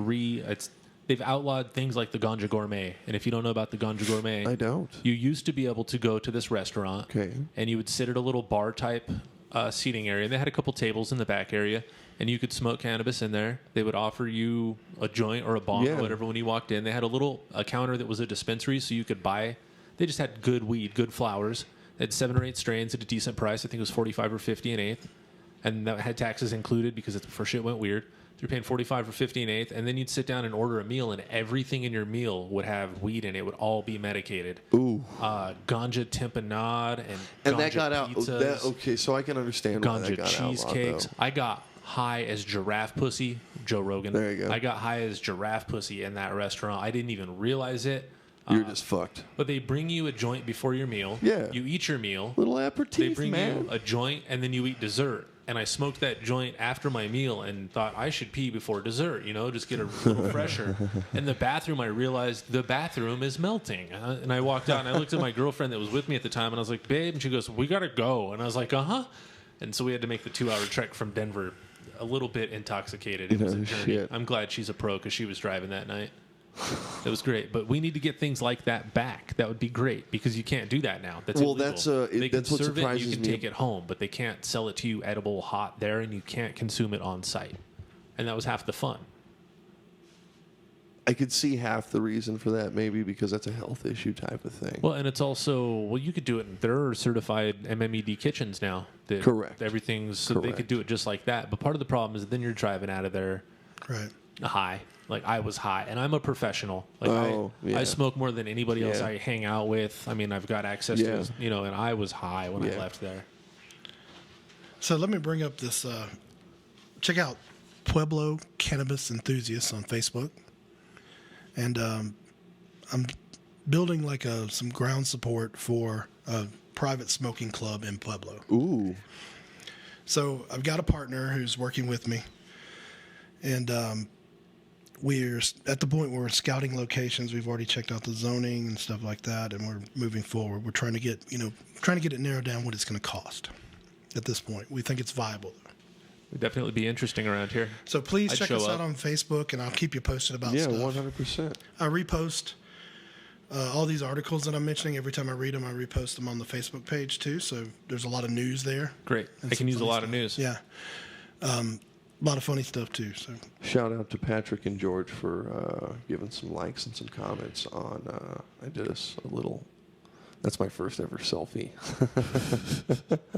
they've outlawed things like the Ganja Gourmet. And if you don't know about the Ganja Gourmet, I don't. You used to be able to go to this restaurant and you would sit at a little bar type seating area. And they had a couple tables in the back area. And you could smoke cannabis in there. They would offer you a joint or a bong or whatever when you walked in. They had a counter that was a dispensary, so you could buy. They just had good weed, good flowers. They had 7 or 8 strains at a decent price. I think it was $45 or $50 an eighth, and that had taxes included because before shit went weird. You're paying $45 or $50 an eighth, and then you'd sit down and order a meal, and everything in your meal would have weed in it. It would all be medicated. Ooh, ganja timpanade and ganja that got pizzas, out. Okay, so I can understand why that ganja got cheesecakes. outlawed, I got high as giraffe pussy. Joe Rogan. There you go. I got high as giraffe pussy in that restaurant. I didn't even realize it. You're just fucked. But they bring you a joint before your meal. Yeah. You eat your meal. Little aperitif, They bring man. you a joint, and then you eat dessert. And I smoked that joint after my meal and thought I should pee before dessert, just get a little fresher. In the bathroom, I realized the bathroom is melting. And I walked out, and I looked at my girlfriend that was with me at the time, and I was like, babe. And she goes, we got to go. And I was like, uh-huh. And so we had to make the 2-hour trek from Denver a little bit intoxicated. It was a journey. Shit. I'm glad she's a pro because she was driving that night. It was great, but we need to get things like that back. That would be great because you can't do that now. That's illegal. They can that's what serve it. surprises You can me. take it home, but they can't sell it to you edible hot there, and you can't consume it on site. And that was half the fun. I could see half the reason for that, maybe because that's a health issue type of thing. Well, and it's also you could do it. There are certified MMED kitchens now. That Correct. Everything's so they could do it just like that. But part of the problem is that then you're driving out of there, high. Like I was high, and I'm a professional. Like I smoke more than anybody else I hang out with. I mean, I've got access to, and I was high when I left there. So let me bring up this. Check out Pueblo Cannabis Enthusiasts on Facebook, and I'm building like some ground support for a private smoking club in Pueblo. Ooh. So I've got a partner who's working with me, and we're at the point where we're scouting locations. We've already checked out the zoning and stuff like that, and we're moving forward. We're trying to get it narrowed down what it's going to cost. At this point, we think it's viable. Would definitely be interesting around here. So please check us out on Facebook, and I'll keep you posted about stuff. Yeah, 100%. I repost all these articles that I'm mentioning. Every time I read them, I repost them on the Facebook page too. So there's a lot of news there. Great. I can use a lot of news. Yeah. A lot of funny stuff too. So shout out to Patrick and George for giving some likes and some comments on. I did a little. That's my first ever selfie.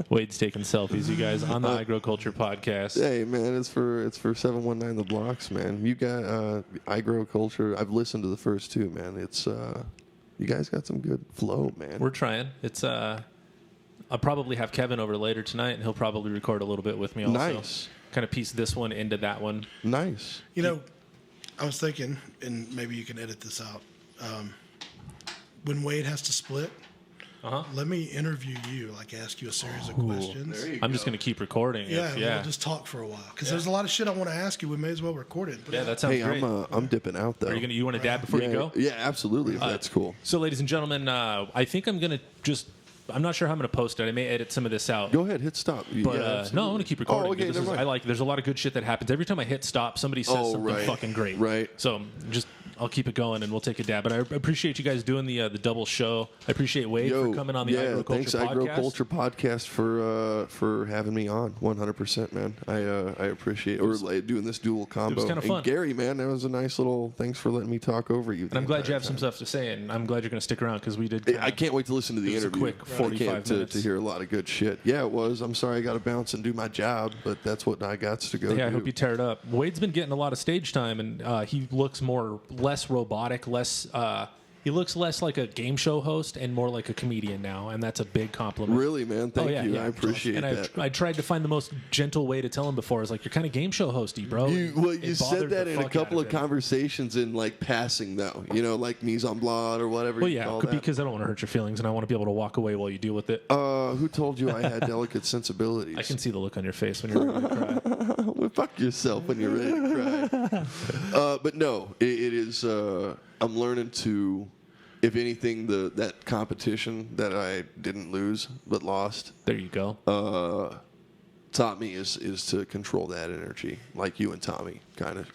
Wade's taking selfies, you guys, on the iGrow Culture podcast. Hey man, it's for 719 The Blocks, man. You got iGrow Culture. I've listened to the first 2, man. It's you guys got some good flow, man. We're trying. It's I'll probably have Kevin over later tonight, and he'll probably record a little bit with me also. Nice. Kind of piece this one into that one. Nice. I was thinking, and maybe you can edit this out. When Wade has to split, let me interview you, like ask you a series of questions. I'm just going to keep recording. Yeah, we'll just talk for a while because there's a lot of shit I want to ask you. We may as well record it. Yeah, that sounds great. I'm dipping out though. Are you want to dab before you go? Yeah, absolutely. If that's cool. So, ladies and gentlemen, I think I'm going to I'm not sure how I'm going to post it. I may edit some of this out. Go ahead, hit stop. But no, I'm going to keep recording. Oh, okay, never mind. There's a lot of good shit that happens every time I hit stop. Somebody says something fucking great. Right. So I'll keep it going and we'll take a dab. But I appreciate you guys doing the double show. I appreciate Wade for coming on the iGrow Culture thanks, podcast. iGrow Culture podcast for having me on. 100%, man. I appreciate doing this dual combo. It was kind of fun. And Gary, man, that was a nice little. Thanks for letting me talk over you. And I'm glad you have some stuff to say, and I'm glad you're going to stick around because we did. I can't wait to listen to the interview. A quick 45 minutes to hear a lot of good shit. Yeah, it was. I'm sorry I got to bounce and do my job, but that's what I got to go. Yeah, I hope you tear it up. Wade's been getting a lot of stage time, and he looks less robotic, he looks less like a game show host and more like a comedian now, and that's a big compliment. Really, man? Thank you. I appreciate that. I tried to find the most gentle way to tell him before. I was like, you're kind of game show hosty, bro. You said that in a couple of conversations in like passing, though. You know, like mise en place or whatever. Well, yeah, because I don't want to hurt your feelings, and I want to be able to walk away while you deal with it. Who told you I had delicate sensibilities? I can see the look on your face when you're ready to cry. Well, fuck yourself when you're ready to cry. But no, it is. I'm learning to, if anything, that competition that I didn't lose but lost. There you go. Taught me is to control that energy, like you and Tommy kind of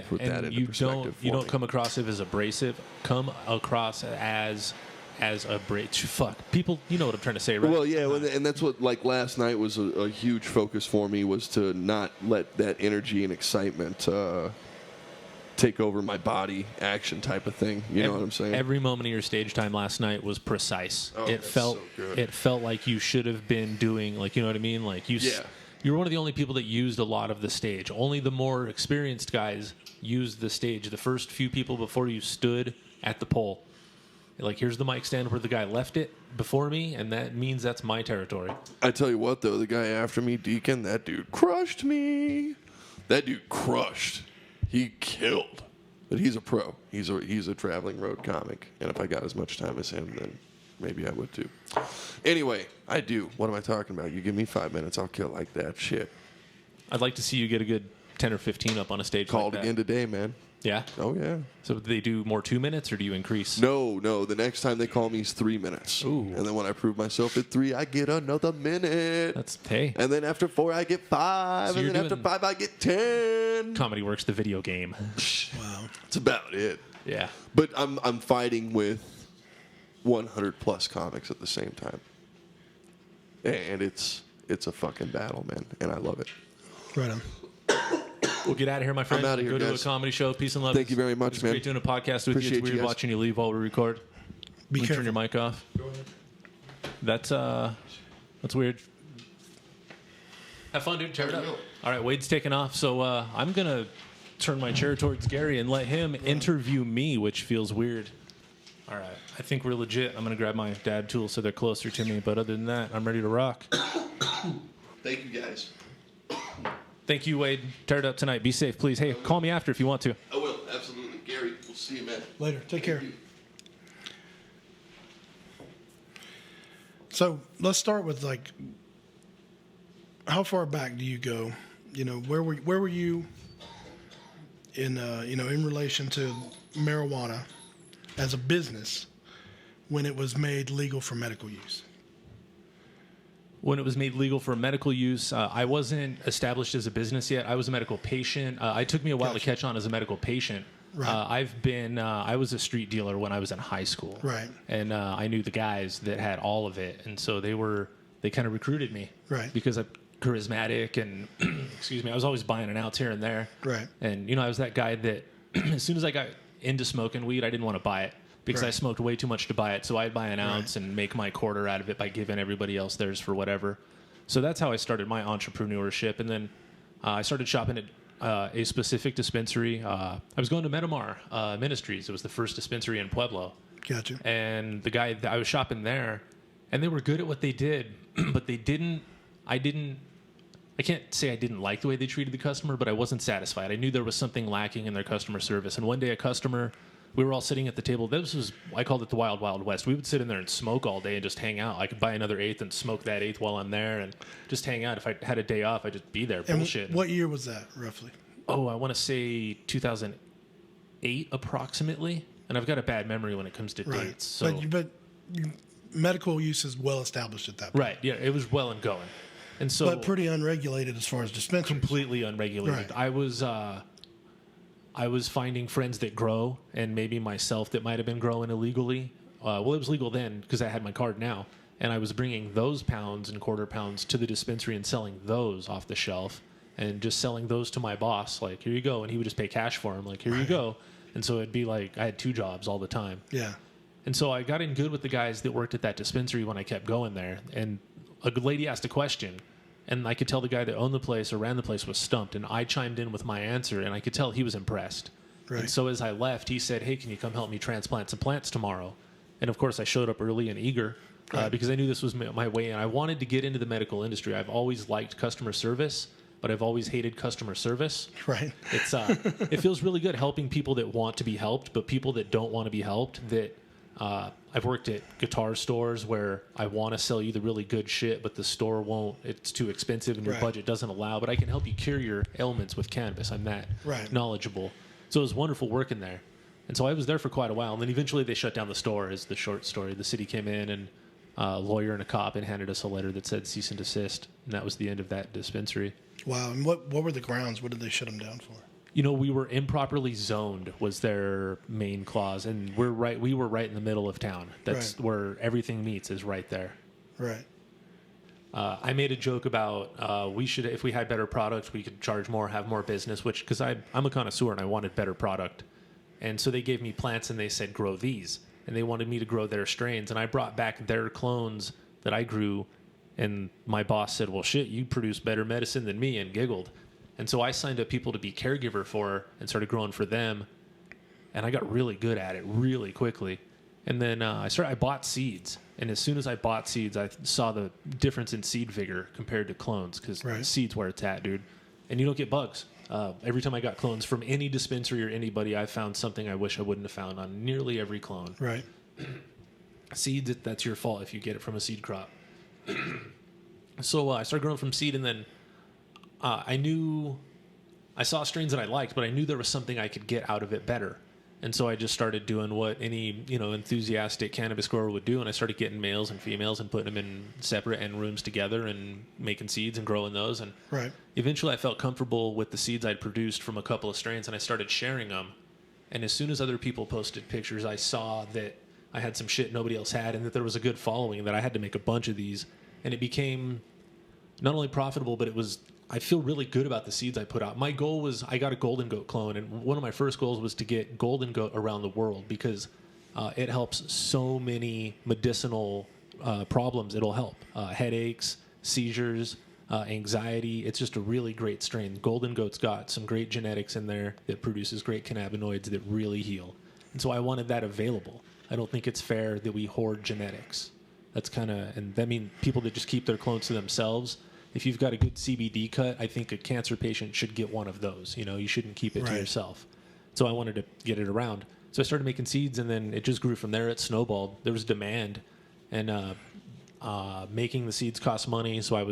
put that into perspective. You don't come across as abrasive. Come across as abrasive. Fuck people. You know what I'm trying to say, right? Well, yeah, and that's what like last night was a huge focus for me, was to not let that energy and excitement take over my body action type of thing. You know what I'm saying? Every moment of your stage time last night was precise. Oh, it felt so good. It felt like you should have been doing, like, you know what I mean? Like you were one of the only people that used a lot of the stage. Only the more experienced guys used the stage. The first few people before you stood at the pole. Like, here's the mic stand where the guy left it before me, and that means that's my territory. I tell you what, though, the guy after me, Deacon, that dude crushed me. That dude crushed. He killed. But he's a pro. He's a traveling road comic. And if I got as much time as him, then maybe I would too. Anyway, I do. What am I talking about? You give me 5 minutes, I'll kill like that shit. I'd like to see you get a good 10 or 15 up on a stage Called like that. again today, man. Yeah? Oh, yeah. So do they do more 2 minutes, or do you increase? No. The next time they call me is 3 minutes. Ooh. And then when I prove myself at 3, I get another minute. That's, hey. And then after 4, I get 5. So and then after 5, I get 10. Comedy Works, the video game. Wow. That's about it. Yeah. But I'm fighting with 100 plus comics at the same time. And it's a fucking battle, man. And I love it. Right on. We'll get out of here, my friend. I'm outta here, Go to a guys. comedy show. Peace and love. Thank you very much, it's man. Great doing a podcast with Appreciate you. It's you weird guys. watching you leave while we record. Be careful. Turn your mic off. That's weird. Have fun, dude. Tear it up. All right, Wade's taking off, so I'm gonna turn my chair towards Gary and let him interview me, which feels weird. All right, I think we're legit. I'm gonna grab my dad tools so they're closer to me, but other than that, I'm ready to rock. Thank you, guys. Thank you, Wade. Tear it up tonight. Be safe, please. Hey, call me after if you want to. I will, absolutely. Gary, we'll see you, man. Later. Take care. You. So let's start with, like, how far back do you go? You know, where were you in in relation to marijuana as a business when it was made legal for medical use? When it was made legal for medical use, I wasn't established as a business yet. I was a medical patient. It took me a while to catch on as a medical patient. Right. I was a street dealer when I was in high school. Right. And I knew the guys that had all of it. And so they kind of recruited me. Right. Because I'm charismatic and, excuse me, I was always buying an ounce here and there. Right. And, I was that guy that as soon as I got into smoking weed, I didn't want to buy it. Because I smoked way too much to buy it. So I'd buy an ounce and make my quarter out of it by giving everybody else theirs for whatever. So that's how I started my entrepreneurship. And then I started shopping at a specific dispensary. I was going to Metamar Ministries. It was the first dispensary in Pueblo. Gotcha. And the guy, I was shopping there, and they were good at what they did, but I can't say I didn't like the way they treated the customer, but I wasn't satisfied. I knew there was something lacking in their customer service. And one day we were all sitting at the table. I called it the Wild Wild West. We would sit in there and smoke all day and just hang out. I could buy another eighth and smoke that eighth while I'm there and just hang out. If I had a day off, I'd just be there, bullshit. And what year was that, roughly? Oh, I want to say 2008 approximately. And I've got a bad memory when it comes to dates. So. But medical use is well established at that point. Right, yeah, it was well and going. And so, but pretty unregulated as far as dispensary. Completely unregulated. Right. I was finding friends that grow, and maybe myself that might have been growing illegally. Well, it was legal then because I had my card now, and I was bringing those pounds and quarter pounds to the dispensary and selling those off the shelf, and just selling those to my boss. Like, here you go, and he would just pay cash for them. Like, here you go. And so it'd be like I had 2 jobs all the time. Yeah. And so I got in good with the guys that worked at that dispensary when I kept going there. And a good lady asked a question, and I could tell the guy that owned the place or ran the place was stumped. And I chimed in with my answer, and I could tell he was impressed. Right. And so as I left, he said, "Hey, can you come help me transplant some plants tomorrow?" And of course, I showed up early and eager because I knew this was my way in. I wanted to get into the medical industry. I've always liked customer service, but I've always hated customer service. Right. It's it feels really good helping people that want to be helped, but people that don't want to be helped. I've worked at guitar stores where I want to sell you the really good shit, but the store won't. It's too expensive and your budget doesn't allow. But I can help you cure your ailments with cannabis. I'm that knowledgeable. So it was wonderful working there. And so I was there for quite a while. And then eventually they shut down the store, is the short story. The city came in and a lawyer and a cop and handed us a letter that said cease and desist. And that was the end of that dispensary. Wow. And what were the grounds? What did they shut them down for? You know, we were improperly zoned was their main clause. And we were right in the middle of town. That's where everything meets, is right there. Right. I made a joke about we should, if we had better products, we could charge more, have more business, which, because I'm a connoisseur and I wanted better product. And so they gave me plants and they said, grow these. And they wanted me to grow their strains. And I brought back their clones that I grew. And my boss said, well, shit, you produce better medicine than me, and giggled. And so I signed up people to be caregiver for her and started growing for them. And I got really good at it really quickly. And then I bought seeds. And as soon as I bought seeds, I saw the difference in seed vigor compared to clones, because seeds where it's at, dude. And you don't get bugs. Every time I got clones from any dispensary or anybody, I found something I wish I wouldn't have found on nearly every clone. Right. Seeds, that's your fault if you get it from a seed crop. So I started growing from seed, and then I saw strains that I liked, but I knew there was something I could get out of it better. And so I just started doing what any, enthusiastic cannabis grower would do, and I started getting males and females and putting them in separate end rooms together and making seeds and growing those. And eventually I felt comfortable with the seeds I'd produced from a couple of strains, and I started sharing them. And as soon as other people posted pictures, I saw that I had some shit nobody else had, and that there was a good following, and that I had to make a bunch of these. And it became not only profitable, but I feel really good about the seeds I put out. My goal was, I got a golden goat clone, and one of my first goals was to get golden goat around the world, because it helps so many medicinal problems. It'll help headaches, seizures, anxiety. It's just a really great strain. Golden goat's got some great genetics in there that produces great cannabinoids that really heal. And so I wanted that available. I don't think it's fair that we hoard genetics. That's and that means people that just keep their clones to themselves. If you've got a good CBD cut, I think a cancer patient should get one of those. You shouldn't keep it to yourself. So I wanted to get it around. So I started making seeds, and then it just grew from there. It snowballed. There was demand, and making the seeds cost money. So I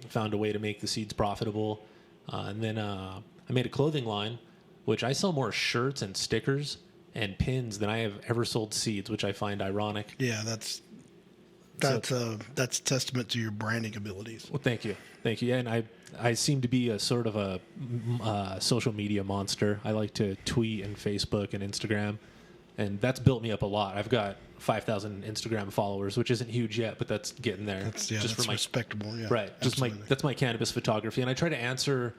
found a way to make the seeds profitable. And then I made a clothing line, which I sell more shirts and stickers and pins than I have ever sold seeds, which I find ironic. Yeah, that's testament to your branding abilities. Well, thank you. Yeah, and I seem to be a sort of a social media monster. I like to tweet and Facebook and Instagram, and that's built me up a lot. I've got 5,000 Instagram followers, which isn't huge yet, but that's getting there. That's respectable. Yeah, right. That's my cannabis photography, and I try to answer.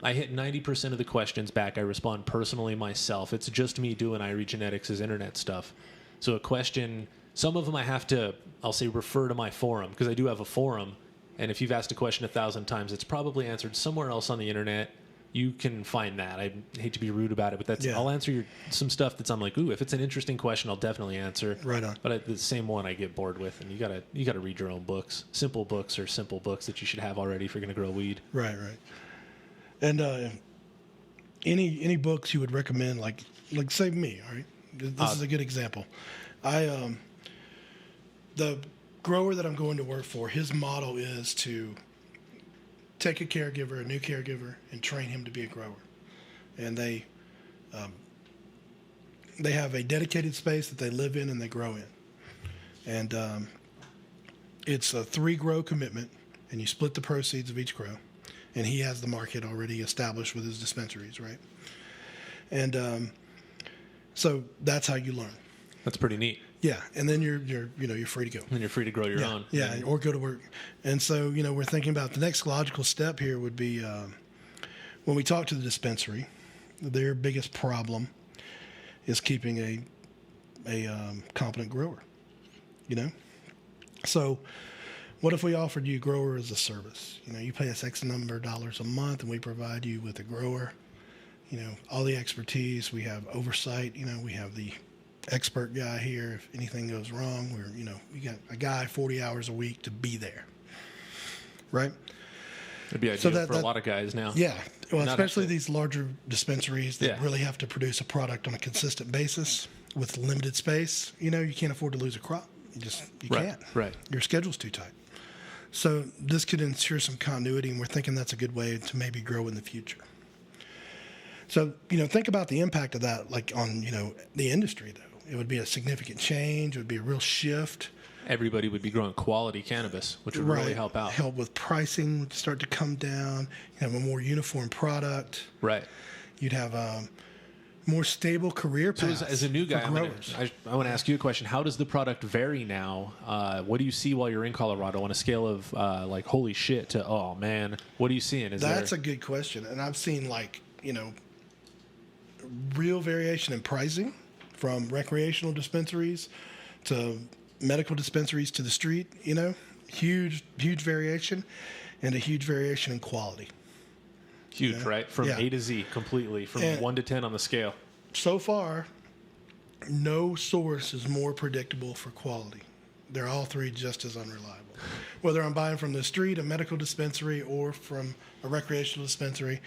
I hit 90% of the questions back. I respond personally myself. It's just me doing Irie Genetics' internet stuff. So a question. Some of them I have to, I'll say, refer to my forum, because I do have a forum. And if you've asked a question 1,000 times, it's probably answered somewhere else on the internet. You can find that. I hate to be rude about it, but I'll answer some stuff that's, I'm like, ooh, if it's an interesting question, I'll definitely answer. Right on. But the same one I get bored with, and you gotta read your own books. Simple books are simple books that you should have already if you're gonna grow weed. Right. And any books you would recommend, like say me, all right? This is a good example. The grower that I'm going to work for, his motto is to take a new caregiver, and train him to be a grower. And they have a dedicated space that they live in and they grow in. And it's a 3-grow commitment, and you split the proceeds of each grow. And he has the market already established with his dispensaries, right? And so that's how you learn. That's pretty neat. Yeah, and then you're free to go. And you're free to grow your own. Yeah, or go to work. And so we're thinking about the next logical step here would be when we talk to the dispensary, their biggest problem is keeping a competent grower. So what if we offered you grower as a service? You pay us X number of dollars a month, and we provide you with a grower. All the expertise. We have oversight. We have the expert guy here. If anything goes wrong, we got a guy 40 hours a week to be there. Right? It'd be ideal for a lot of guys now. Yeah. Well, especially these larger dispensaries that really have to produce a product on a consistent basis with limited space. You can't afford to lose a crop. You can't. Right. Your schedule's too tight. So this could ensure some continuity, and we're thinking that's a good way to maybe grow in the future. So, think about the impact of that, like on, the industry, though. It would be a significant change. It would be a real shift. Everybody would be growing quality cannabis, which would really help out. Help with pricing would start to come down. You'd have a more uniform product. Right. You'd have a more stable career path. So as a new guy, I want to ask you a question. How does the product vary now? What do you see while you're in Colorado on a scale of like, holy shit to, oh, man? What are you seeing? That's a good question. And I've seen real variation in pricing from recreational dispensaries to medical dispensaries to the street, huge variation, and a huge variation in quality. Huge, right? From A to Z completely, from 1 to 10 on the scale. So far, no source is more predictable for quality. They're all three just as unreliable. Whether I'm buying from the street, a medical dispensary, or from a recreational dispensary,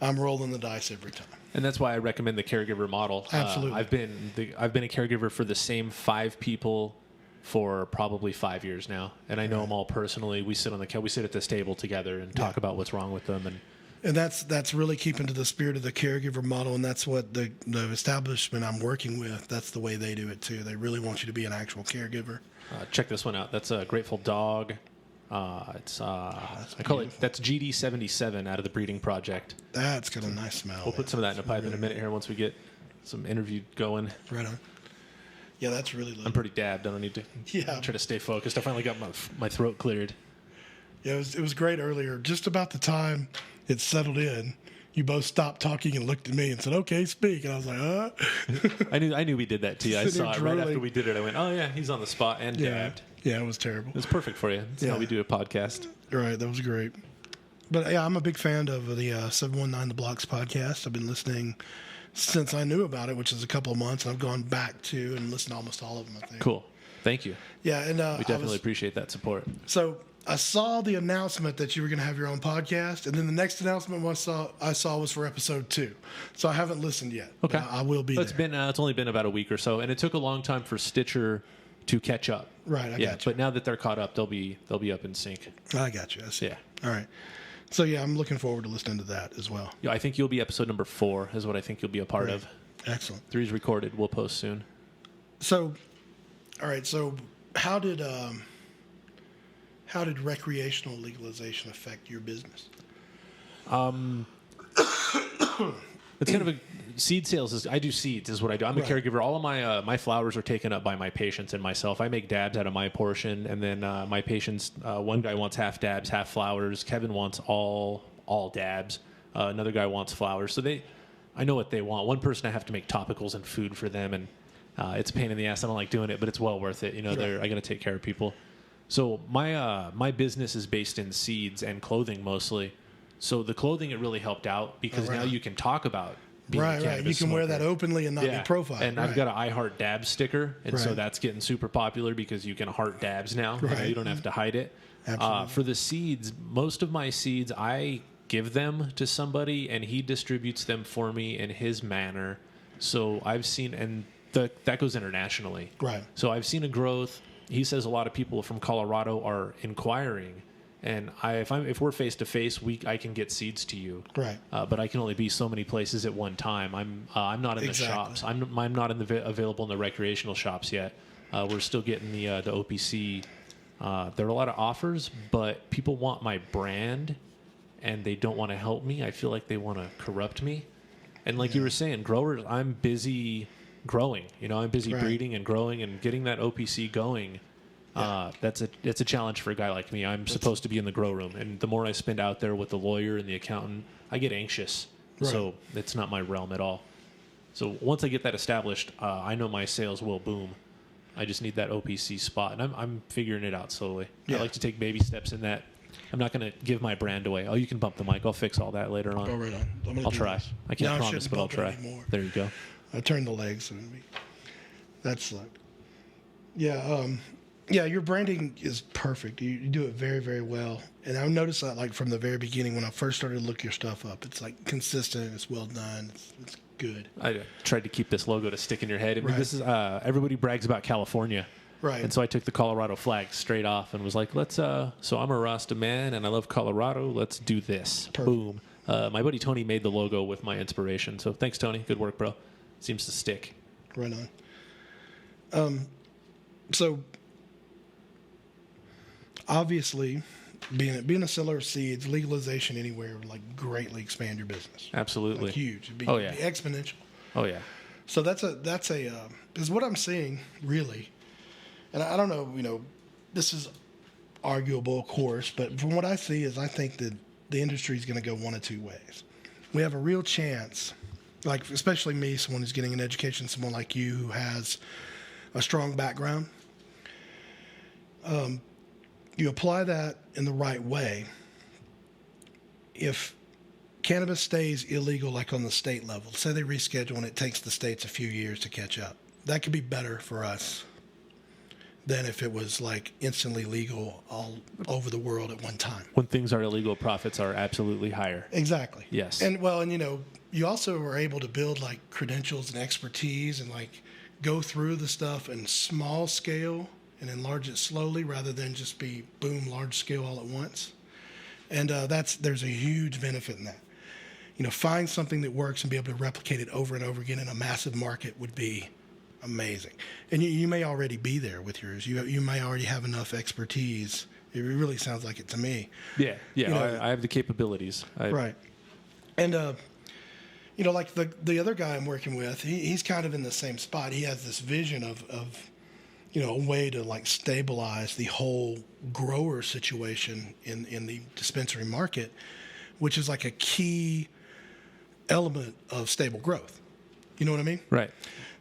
I'm rolling the dice every time. And that's why I recommend the caregiver model. Absolutely. I've been a caregiver for the same 5 people for probably 5 years now, and I know them all personally. We sit at this table together and talk about what's wrong with them, and that's really keeping to the spirit of the caregiver model, and that's what the establishment I'm working with. That's the way they do it too. They really want you to be an actual caregiver. Check this one out. That's a Grateful Dog. That's GD77 out of the Breeding Project. That's got a nice smell. We'll put some of that in a pipe in a minute here once we get some interview going. Right on. Yeah, that's really lovely. I'm pretty dabbed. I don't need to try to stay focused. I finally got my throat cleared. Yeah, it was great earlier. Just about the time it settled in, you both stopped talking and looked at me and said, "Okay, speak." And I was like, I knew we did that to you. I saw it right after we did it. I went, "Oh yeah, he's on the spot and dabbed." Yeah, it was terrible. It's perfect for you. That's how we do a podcast. Right, that was great. But yeah, I'm a big fan of the 719 The Blocks podcast. I've been listening since I knew about it, which is a couple of months. I've gone back to and listened to almost all of them, I think. Cool. Thank you. Yeah, and we definitely appreciate that support. So I saw the announcement that you were going to have your own podcast, and then the next announcement I saw was for episode 2. So I haven't listened yet. Okay, I will be. It's only been about a week or so, and it took a long time for Stitcher to catch up. Right, I got you. But now that they're caught up, they'll be up in sync. I got you. I see. Yeah. All right. So yeah, I'm looking forward to listening to that as well. Yeah, I think you'll be episode number 4 is what I think you'll be a part of. Excellent. 3 is recorded. We'll post soon. So, all right. So how did recreational legalization affect your business? It's kind of a seed sales. I do seeds is what I do. I'm a caregiver. All of my flowers are taken up by my patients and myself. I make dabs out of my portion, and then my patients. One guy wants half dabs, half flowers. Kevin wants all dabs. Another guy wants flowers. So I know what they want. One person I have to make topicals and food for them, and it's a pain in the ass. I don't like doing it, but it's well worth it. I got to take care of people. So my business is based in seeds and clothing mostly. So the clothing, it really helped out because now you can talk about being a cannabis You can wear that openly and not be profiled. And I've got an I Heart Dabs sticker, and so that's getting super popular because you can heart dabs now. Right. You don't have to hide it. Absolutely. For the seeds, most of my seeds, I give them to somebody, and he distributes them for me in his manner. So I've seen, and that goes internationally. Right. So I've seen a growth. He says a lot of people from Colorado are inquiring. And if we're face to face, I can get seeds to you. Right. But I can only be so many places at one time. I'm not in the shops. I'm not available in the recreational shops yet. We're still getting the OPC. There are a lot of offers, but people want my brand, and they don't want to help me. I feel like they want to corrupt me. And like you were saying, growers, I'm busy growing. I'm busy breeding and growing and getting that OPC going. It's a challenge for a guy like me. I'm supposed to be in the grow room, and the more I spend out there with the lawyer and the accountant, I get anxious. Right. So it's not my realm at all. So once I get that established, I know my sales will boom. I just need that OPC spot, and I'm figuring it out slowly. I like to take baby steps in that. I'm not going to give my brand away. Oh, you can bump the mic. I'll fix all that later on. Go right on. I'll try. This. I can't promise, but I'll try. Anymore. There you go. I turned the legs, and that sucked. Yeah, your branding is perfect. You do it very, very well. And I noticed that like from the very beginning when I first started to look your stuff up. It's like consistent. It's well done. It's good. I tried to keep this logo to stick in your head. I mean, this is everybody brags about California. Right. And so I took the Colorado flag straight off and was like, let's, so I'm a Rasta man and I love Colorado. Let's do this. Perfect. Boom. My buddy Tony made the logo with my inspiration. So thanks, Tony. Good work, bro. Seems to stick. Right on. So obviously being a seller of seeds, legalization anywhere would like greatly expand your business. Absolutely. Like huge. It'd be exponential. Oh yeah. So that's is what I'm seeing really. And I don't know, this is arguable, of course, but from what I see is I think that the industry is going to go one of two ways. We have a real chance, like especially me, someone who's getting an education, someone like you who has a strong background. You apply that in the right way. If cannabis stays illegal, like on the state level, say they reschedule and it takes the states a few years to catch up, that could be better for us than if it was like instantly legal all over the world at one time. When things are illegal, profits are absolutely higher. Exactly. Yes. And you also are able to build like credentials and expertise and like go through the stuff in small scale and enlarge it slowly rather than just be boom, large scale all at once. And there's a huge benefit in that. Find something that works and be able to replicate it over and over again in a massive market would be amazing. And you may already be there with yours. You may already have enough expertise. It really sounds like it to me. Yeah. I have the capabilities. Right. And, like the other guy I'm working with, he's kind of in the same spot. He has this vision of a way to like stabilize the whole grower situation in the dispensary market, which is like a key element of stable growth. You know what I mean? Right.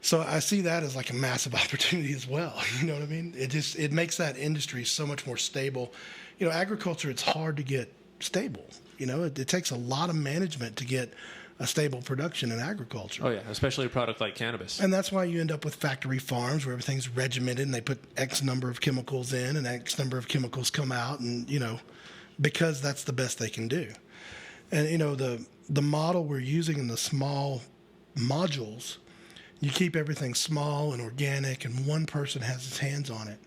So I see that as like a massive opportunity as well. You know what I mean? It makes that industry so much more stable. Agriculture, it's hard to get stable. It takes a lot of management to get a stable production in agriculture. Oh yeah, especially a product like cannabis. And that's why you end up with factory farms where everything's regimented and they put X number of chemicals in and X number of chemicals come out, and because that's the best they can do. And the model we're using in the small modules, you keep everything small and organic and one person has his hands on it,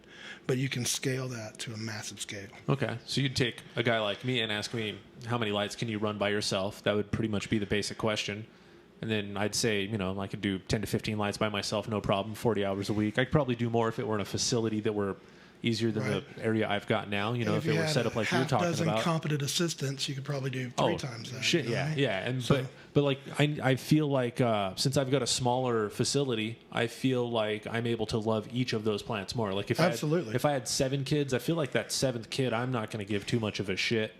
but you can scale that to a massive scale. Okay. So you'd take a guy like me and ask me, how many lights can you run by yourself? That would pretty much be the basic question. And then I'd say, I could do 10 to 15 lights by myself, no problem, 40 hours a week. I could probably do more if it were in a facility that were easier than the area I've got now. If it were set up like you're talking about. If you had a half dozen competent assistants, you could probably do three times that. Shit, yeah. And but like I feel like since I've got a smaller facility, I feel like I'm able to love each of those plants more. Like if I had 7 kids, I feel like that 7th kid, I'm not going to give too much of a shit.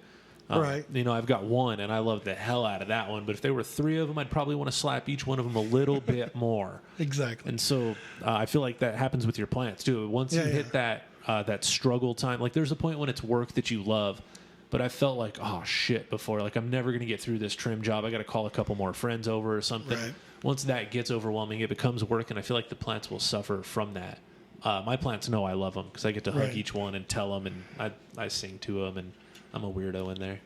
Right. I've got one, and I love the hell out of that one. But if there were 3 of them, I'd probably want to slap each one of them a little bit more. Exactly. And so I feel like that happens with your plants too. Once you hit that struggle time, like there's a point when it's work that you love, but I felt like, oh shit, before, like I'm never going to get through this trim job. I got to call a couple more friends over or something. Right. Once that gets overwhelming, it becomes work, and I feel like the plants will suffer from that. My plants know I love them because I get to hug each one and tell them, and I sing to them, and I'm a weirdo in there.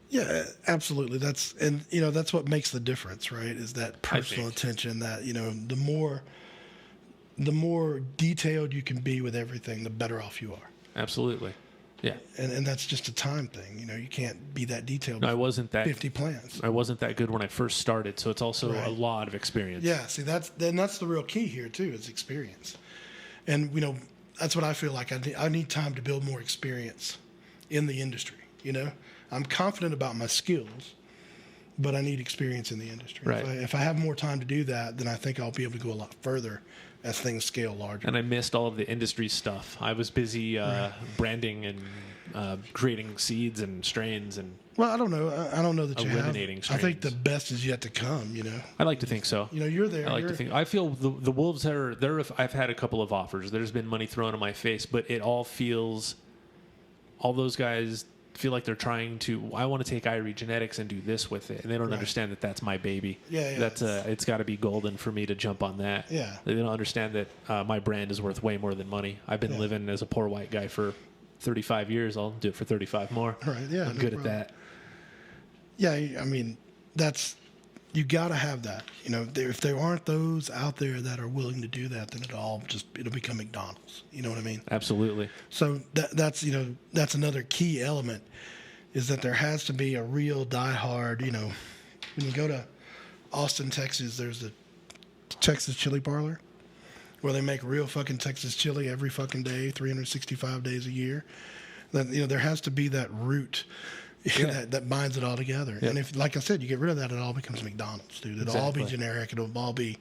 Yeah, absolutely. That's what makes the difference, right? Is that personal attention, that, the more detailed you can be with everything, the better off you are. Absolutely. Yeah. And that's just a time thing. You can't be that detailed. No, I wasn't that 50 plants. I wasn't that good when I first started, so it's also a lot of experience. Yeah, see, that's the real key here too, is experience. And that's what I feel like. I need time to build more experience in the industry. I'm confident about my skills, but I need experience in the industry. Right. If I have more time to do that, then I think I'll be able to go a lot further as things scale larger. And I missed all of the industry stuff. I was busy branding and creating seeds and strains and Well, I don't know. I don't know that you have. eliminating I think strains. the best is yet to come. I like to think so. You're there. I like to think. I feel the wolves are there. I've had a couple of offers. There's been money thrown in my face, but it all feels. All those guys feel like they're trying to. I want to take Irie Genetics and do this with it, and they don't understand that that's my baby. Yeah. That's it's got to be golden for me to jump on that. Yeah. They don't understand that my brand is worth way more than money. I've been living as a poor white guy for 35 years. I'll do it for 35 more. Right. Yeah. I'm good at that. Yeah. I mean, you got to have that. If there aren't those out there that are willing to do that, then it'll become McDonald's. You know what I mean? Absolutely. So that's another key element, is that there has to be a real diehard. When you go to Austin, Texas, there's the Texas Chili Parlor, where they make real fucking Texas chili every fucking day, 365 days a year. That there has to be that root. That binds it all together. Yep. And if, like I said, you get rid of that, it all becomes McDonald's, dude. It'll all be generic. It'll all be,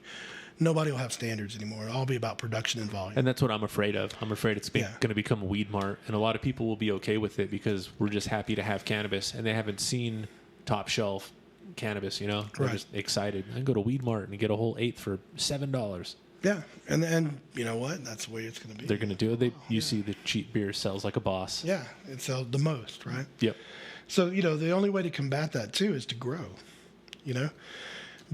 nobody will have standards anymore. It'll all be about production and volume. And that's what I'm afraid of. I'm afraid it's going to become a weed mart. And a lot of people will be okay with it because we're just happy to have cannabis. And they haven't seen top shelf cannabis, They're just excited. I can go to Weed Mart and get a whole eighth for $7. Yeah. And you know what? That's the way it's going to be. They're going to do it. You see the cheap beer sells like a boss. Yeah. It sells the most, right? Yep. So, the only way to combat that, too, is to grow.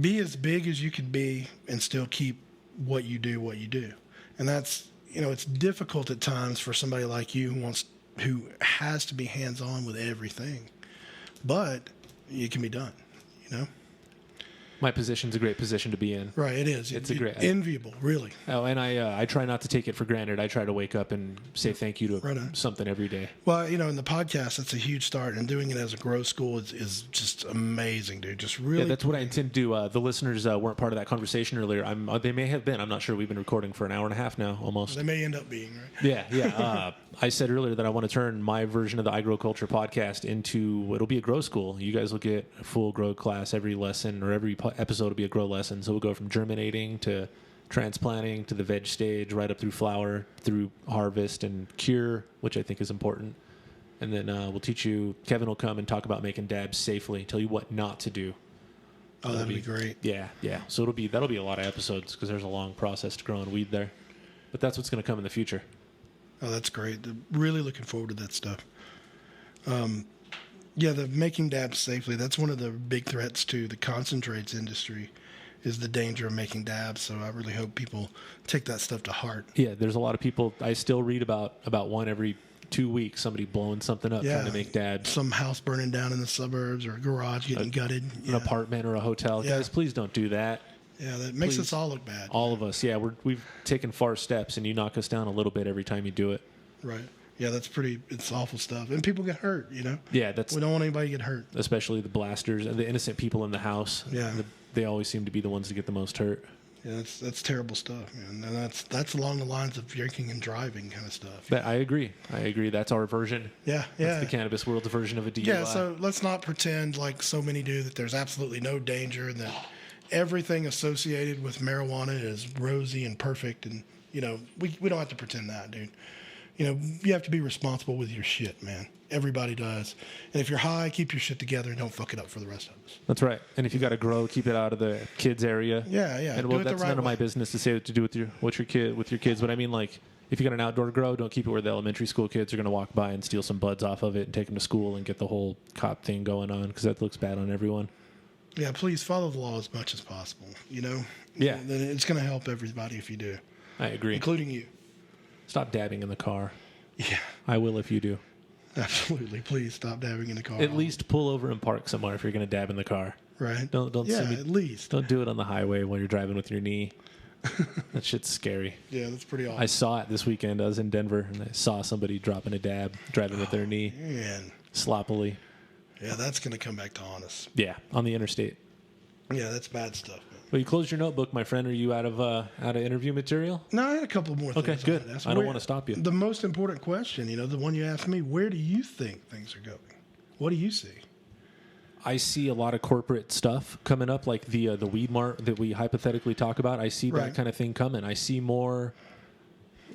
Be as big as you can be and still keep what you do. And that's, it's difficult at times for somebody like you who has to be hands-on with everything. But it can be done, My position's a great position to be in. Right, it is. It's a great enviable, really. Oh, and I try not to take it for granted. I try to wake up and say thank you to something every day. Well, in the podcast, that's a huge start, and doing it as a grow school is just amazing, dude. Just really. Yeah, that's what I intend to do. The listeners weren't part of that conversation earlier. They may have been. I'm not sure. We've been recording for an hour and a half now, almost. They may end up being, right? Yeah. I said earlier that I want to turn my version of the iGrow Culture podcast into, it'll be a grow school. You guys will get a full grow class every lesson, or every episode will be a grow lesson. So we'll go from germinating to transplanting to the veg stage, right up through flower, through harvest and cure, which I think is important. And then we'll teach you, Kevin will come and talk about making dabs safely, tell you what not to do. Oh, that'd be great. Yeah. So that'll be a lot of episodes because there's a long process to growing weed there. But that's what's going to come in the future. Oh, that's great. Really looking forward to that stuff. The making dabs safely, that's one of the big threats to the concentrates industry, is the danger of making dabs. So I really hope people take that stuff to heart. Yeah, there's a lot of people. I still read about one every 2 weeks, somebody blowing something up trying to make dabs. Some house burning down in the suburbs, or a garage getting gutted. An apartment or a hotel. Yeah. Guys, please don't do that. Yeah, that makes us all look bad. All of us. Yeah, we've taken far steps, and you knock us down a little bit every time you do it. Right. Yeah, it's awful stuff. And people get hurt, Yeah, we don't want anybody to get hurt. Especially the blasters and the innocent people in the house. Yeah. They always seem to be the ones that get the most hurt. Yeah, that's terrible stuff, man. And that's along the lines of drinking and driving kind of stuff. I agree. That's our version. Yeah. That's the cannabis world's version of a DUI. Yeah, so let's not pretend like so many do that there's absolutely no danger and that everything associated with marijuana is rosy and perfect. And, we don't have to pretend that, dude. You have to be responsible with your shit, man. Everybody does. And if you're high, keep your shit together and don't fuck it up for the rest of us. That's right. And if you got to grow, keep it out of the kids area. Yeah. And that's none of my business to say what to do with your kids. But I mean, like, if you got an outdoor grow, don't keep it where the elementary school kids are going to walk by and steal some buds off of it and take them to school and get the whole cop thing going on, because that looks bad on everyone. Yeah, please follow the law as much as possible. Yeah. It's going to help everybody if you do. I agree. Including you. Stop dabbing in the car. Yeah. I will if you do. Absolutely. Please stop dabbing in the car. At least pull over and park somewhere if you're going to dab in the car. Right. Don't at least. Don't do it on the highway while you're driving with your knee. That shit's scary. Yeah, that's pretty awesome. I saw it this weekend. I was in Denver and I saw somebody dropping a dab, driving with their knee. Man. Sloppily. Yeah, that's going to come back to haunt us. Yeah, on the interstate. Yeah, that's bad stuff, man. Well, you closed your notebook, my friend. Are you out of interview material? No, I had a couple more things. Okay, good. I don't want to stop you. The most important question, the one you asked me, where do you think things are going? What do you see? I see a lot of corporate stuff coming up, like the weed mart that we hypothetically talk about. I see that kind of thing coming. I see more.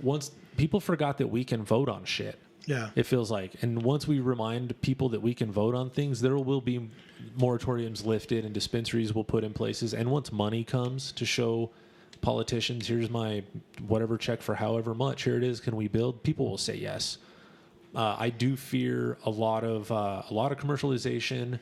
Once people forgot that we can vote on shit. Yeah. It feels like. And once we remind people that we can vote on things, there will be moratoriums lifted and dispensaries will put in places. And once money comes to show politicians, here's my whatever check for however much, here it is, can we build? People will say yes. I do fear a lot of commercialization.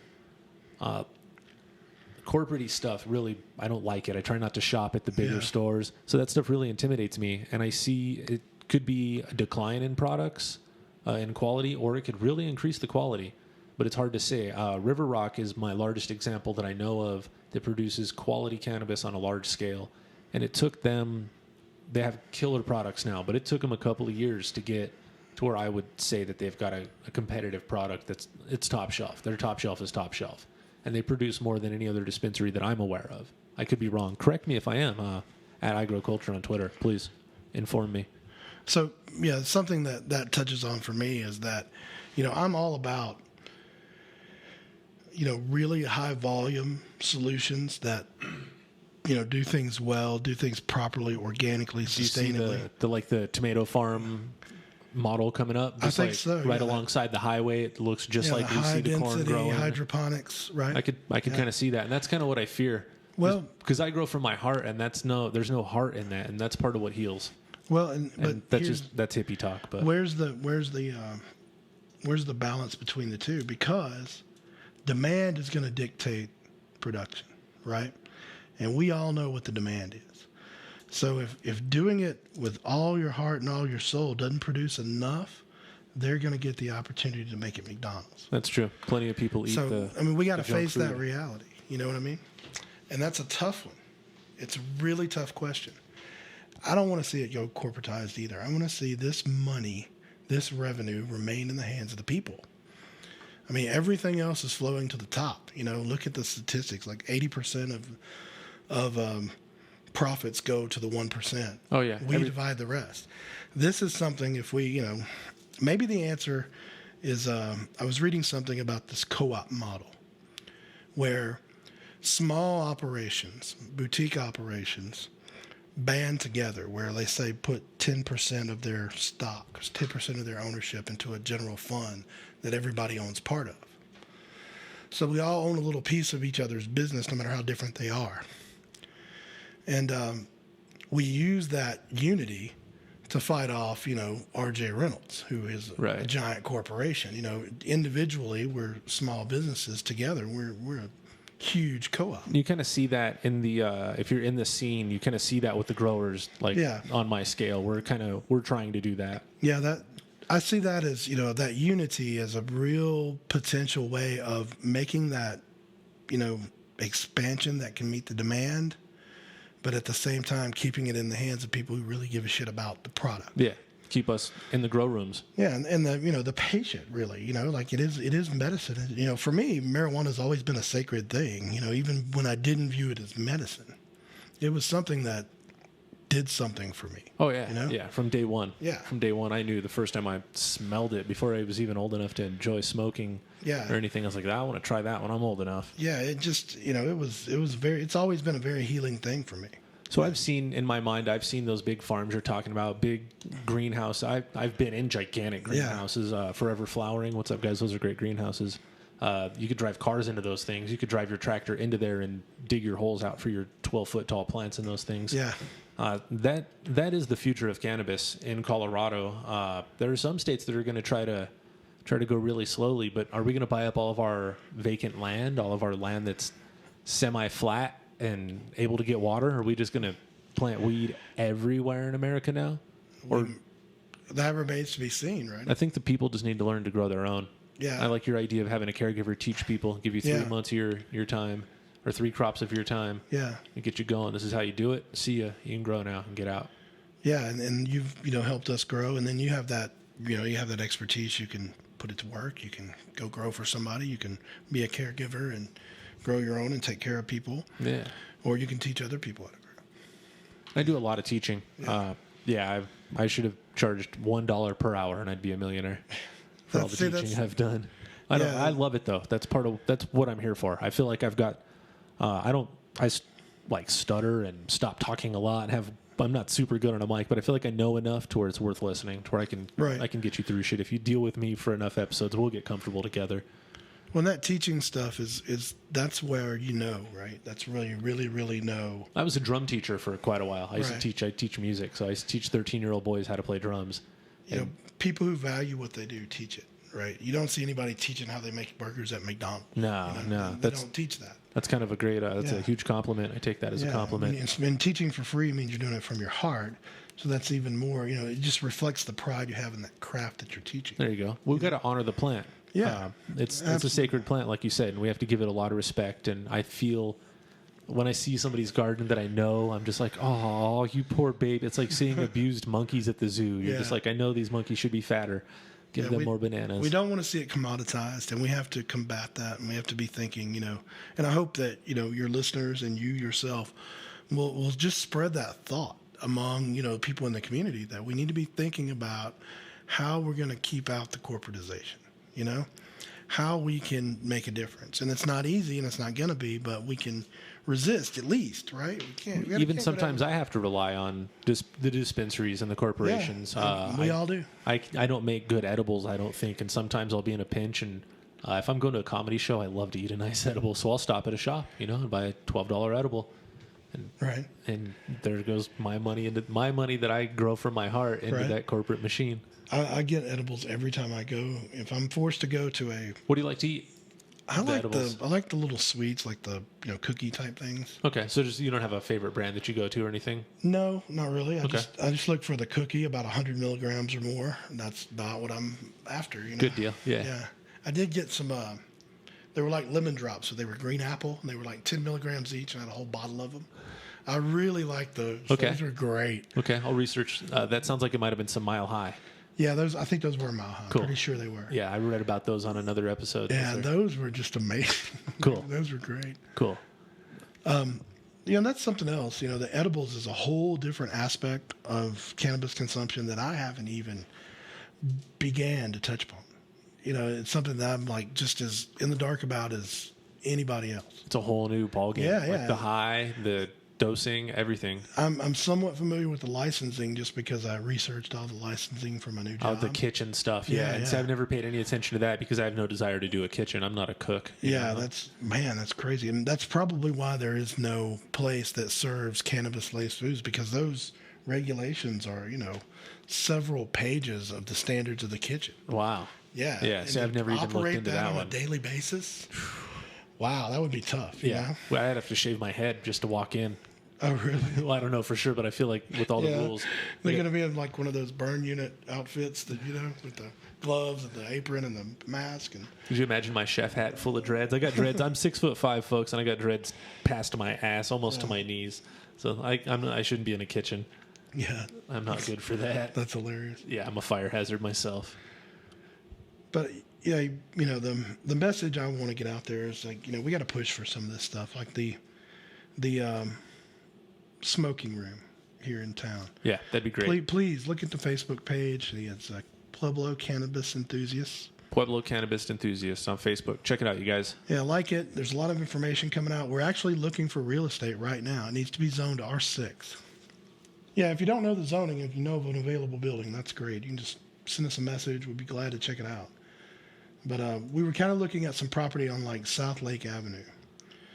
Corporate-y stuff, really, I don't like it. I try not to shop at the bigger stores. So that stuff really intimidates me. And I see it could be a decline in products in quality, or it could really increase the quality. But it's hard to say. River Rock is my largest example that I know of that produces quality cannabis on a large scale. And it took them, they have killer products now, but it took them a couple of years to get to where I would say that they've got a competitive product it's top shelf. Their top shelf is top shelf. And they produce more than any other dispensary that I'm aware of. I could be wrong. Correct me if I am. At iGrow Culture on Twitter. Please inform me. So, yeah, something that touches on for me is that, I'm all about, really high volume solutions that, do things well, do things properly, organically, sustainably. Do you see the tomato farm model coming up? Just I think so. Right alongside the highway, it looks just like we see the corn growing. Hydroponics, right? I could kind of see that, and that's kind of what I fear. Well, because I grow from my heart, and there's no heart in that, and that's part of what heals. Well, and that's hippie talk. But where's the balance between the two? Because demand is going to dictate production, right? And we all know what the demand is. So if doing it with all your heart and all your soul doesn't produce enough, they're going to get the opportunity to make it McDonald's. That's true. Plenty of people eat we got to face that reality. You know what I mean? And that's a tough one. It's a really tough question. I don't want to see it go corporatized either. I want to see this money, this revenue remain in the hands of the people. I mean, everything else is flowing to the top. Look at the statistics. Like 80% of profits go to the 1%. Oh, yeah. We divide the rest. This is something, if we, maybe the answer is, I was reading something about this co-op model where small operations, boutique operations, band together where they say put 10% of their stock, 10% of their ownership into a general fund that everybody owns part of. So we all own a little piece of each other's business, no matter how different they are. And we use that unity to fight off, R.J. Reynolds, who is a giant corporation. Individually, we're small businesses. Together, we're a huge co-op. You kind of see that in the if you're in the scene, you kind of see that with the growers. On my scale, we're trying to do that. Yeah, I see that as that unity as a real potential way of making that expansion that can meet the demand, but at the same time keeping it in the hands of people who really give a shit about the product. Yeah, keep us in the grow rooms. Yeah, and the patient really, it is medicine. For me, marijuana has always been a sacred thing. Even when I didn't view it as medicine, it was something that did something for me. Oh yeah, yeah. From day one. Yeah. From day one, I knew the first time I smelled it before I was even old enough to enjoy smoking. Yeah. Or anything. I was like, I want to try that when I'm old enough. Yeah. It just it's always been a very healing thing for me. So I've seen those big farms you're talking about, big greenhouse. I've been in gigantic greenhouses. Forever Flowering. What's up, guys? Those are great greenhouses. You could drive cars into those things. You could drive your tractor into there and dig your holes out for your 12-foot tall plants in those things. Yeah. That is the future of cannabis in Colorado. There are some states that are going to try to go really slowly, but are we going to buy up all of our vacant land, all of our land that's semi-flat and able to get water? Or are we just going to plant weed everywhere in America now? Or that remains to be seen, right? I think the people just need to learn to grow their own. Yeah. I like your idea of having a caregiver teach people, give you 3 months of your time, or 3 crops of your time. Yeah. And get you going. This is how you do it. See ya. You can grow now and get out. Yeah, and you've helped us grow, and then you have that expertise. You can put it to work. You can go grow for somebody. You can be a caregiver and grow your own and take care of people. Yeah. Or you can teach other people how to grow. I do a lot of teaching. I should have charged $1 per hour, and I'd be a millionaire for all the teaching I've done. I don't. Yeah. I love it though. That's what I'm here for. I feel like I've got. Like stutter and stop talking a lot. I'm not super good on a mic, but I feel like I know enough to where it's worth listening. To where I can get you through shit. If you deal with me for enough episodes, we'll get comfortable together. Well, that teaching stuff is that's where right? That's really, really, really know. I was a drum teacher for quite a while. I used Right. to teach. I teach music, so I used to teach 13-year-old boys how to play drums. People who value what they do teach it, right? You don't see anybody teaching how they make burgers at McDonald's. No, no, they don't teach that. That's kind of a great. That's a Yeah. huge compliment. I take that as a compliment. And teaching for free means you're doing it from your heart. So that's even more, it just reflects the pride you have in that craft that you're teaching. There you go. We've got to honor the plant. Yeah. It's a sacred plant, like you said, and we have to give it a lot of respect. And I feel when I see somebody's garden that I know, I'm just like, oh, you poor babe. It's like seeing abused monkeys at the zoo. You're just like, I know these monkeys should be fatter. Give them more bananas. We don't want to see it commoditized, and we have to combat that, and we have to be thinking, and I hope that, your listeners and you yourself will just spread that thought among, people in the community that we need to be thinking about how we're going to keep out the corporatization, how we can make a difference. And it's not easy, and it's not going to be, but we can resist at least, right? Even sometimes I have to rely on the dispensaries and the corporations. We all do. I don't make good edibles, I don't think, and sometimes I'll be in a pinch. And if I'm going to a comedy show, I love to eat a nice edible, so I'll stop at a shop, and buy a $12 edible. Right. And there goes my money that I grow from my heart into that corporate machine. I get edibles every time I go. If I'm forced to go to a, What do you like to eat? I like the little sweets, like the cookie type things. Okay, so you don't have a favorite brand that you go to or anything? No, not really. I Okay. just look for the cookie about 100 milligrams or more. And that's about what I'm after. Good deal. Yeah. Yeah. I did get some. They were like lemon drops, so they were green apple, and they were like 10 milligrams each, and I had a whole bottle of them. I really like those. Okay. Those were great. Okay, I'll research. That sounds like it might have been some Mile High. Yeah, I think those were Mile High. Cool. Pretty sure they were. Yeah, I read about those on another episode. Yeah, those were just amazing. Cool. Those were great. Cool. And that's something else. The edibles is a whole different aspect of cannabis consumption that I haven't even began to touch upon. It's something that I'm like just as in the dark about as anybody else. It's a whole new ballgame. Yeah, like yeah. the high, the dosing, everything. I'm somewhat familiar with the licensing just because I researched all the licensing for my new job. The kitchen stuff. Yeah. And so I've never paid any attention to that because I have no desire to do a kitchen. I'm not a cook. Yeah, that's crazy. And that's probably why there is no place that serves cannabis-laced foods, because those regulations are, several pages of the standards of the kitchen. Wow. Yeah. Yeah. See, I've never even looked into that on one. a daily basis. Wow, that would be tough. Yeah. Well, I'd have to shave my head just to walk in. Oh, really? Well, I don't know for sure, but I feel like with all the rules. They're going to be in like one of those burn unit outfits that, with the gloves and the apron and the mask. And Could you imagine my chef hat full of dreads? I got dreads. I'm 6'5", folks, and I got dreads past my ass, almost to my knees. So I shouldn't be in a kitchen. yeah, I'm not good for that. that's hilarious. Yeah, I'm a fire hazard myself. But yeah, the message I want to get out there is like, we got to push for some of this stuff, like the smoking room here in town. Yeah, that'd be great. Please look at the Facebook page. It's Pueblo Cannabis Enthusiasts. Pueblo Cannabis Enthusiasts on Facebook. Check it out, you guys. Yeah, like it. There's a lot of information coming out. We're actually looking for real estate right now. It needs to be zoned R6. Yeah, if you don't know the zoning, if you know of an available building, that's great. You can just send us a message. We'd be glad to check it out. But we were kind of looking at some property on like South Lake Avenue.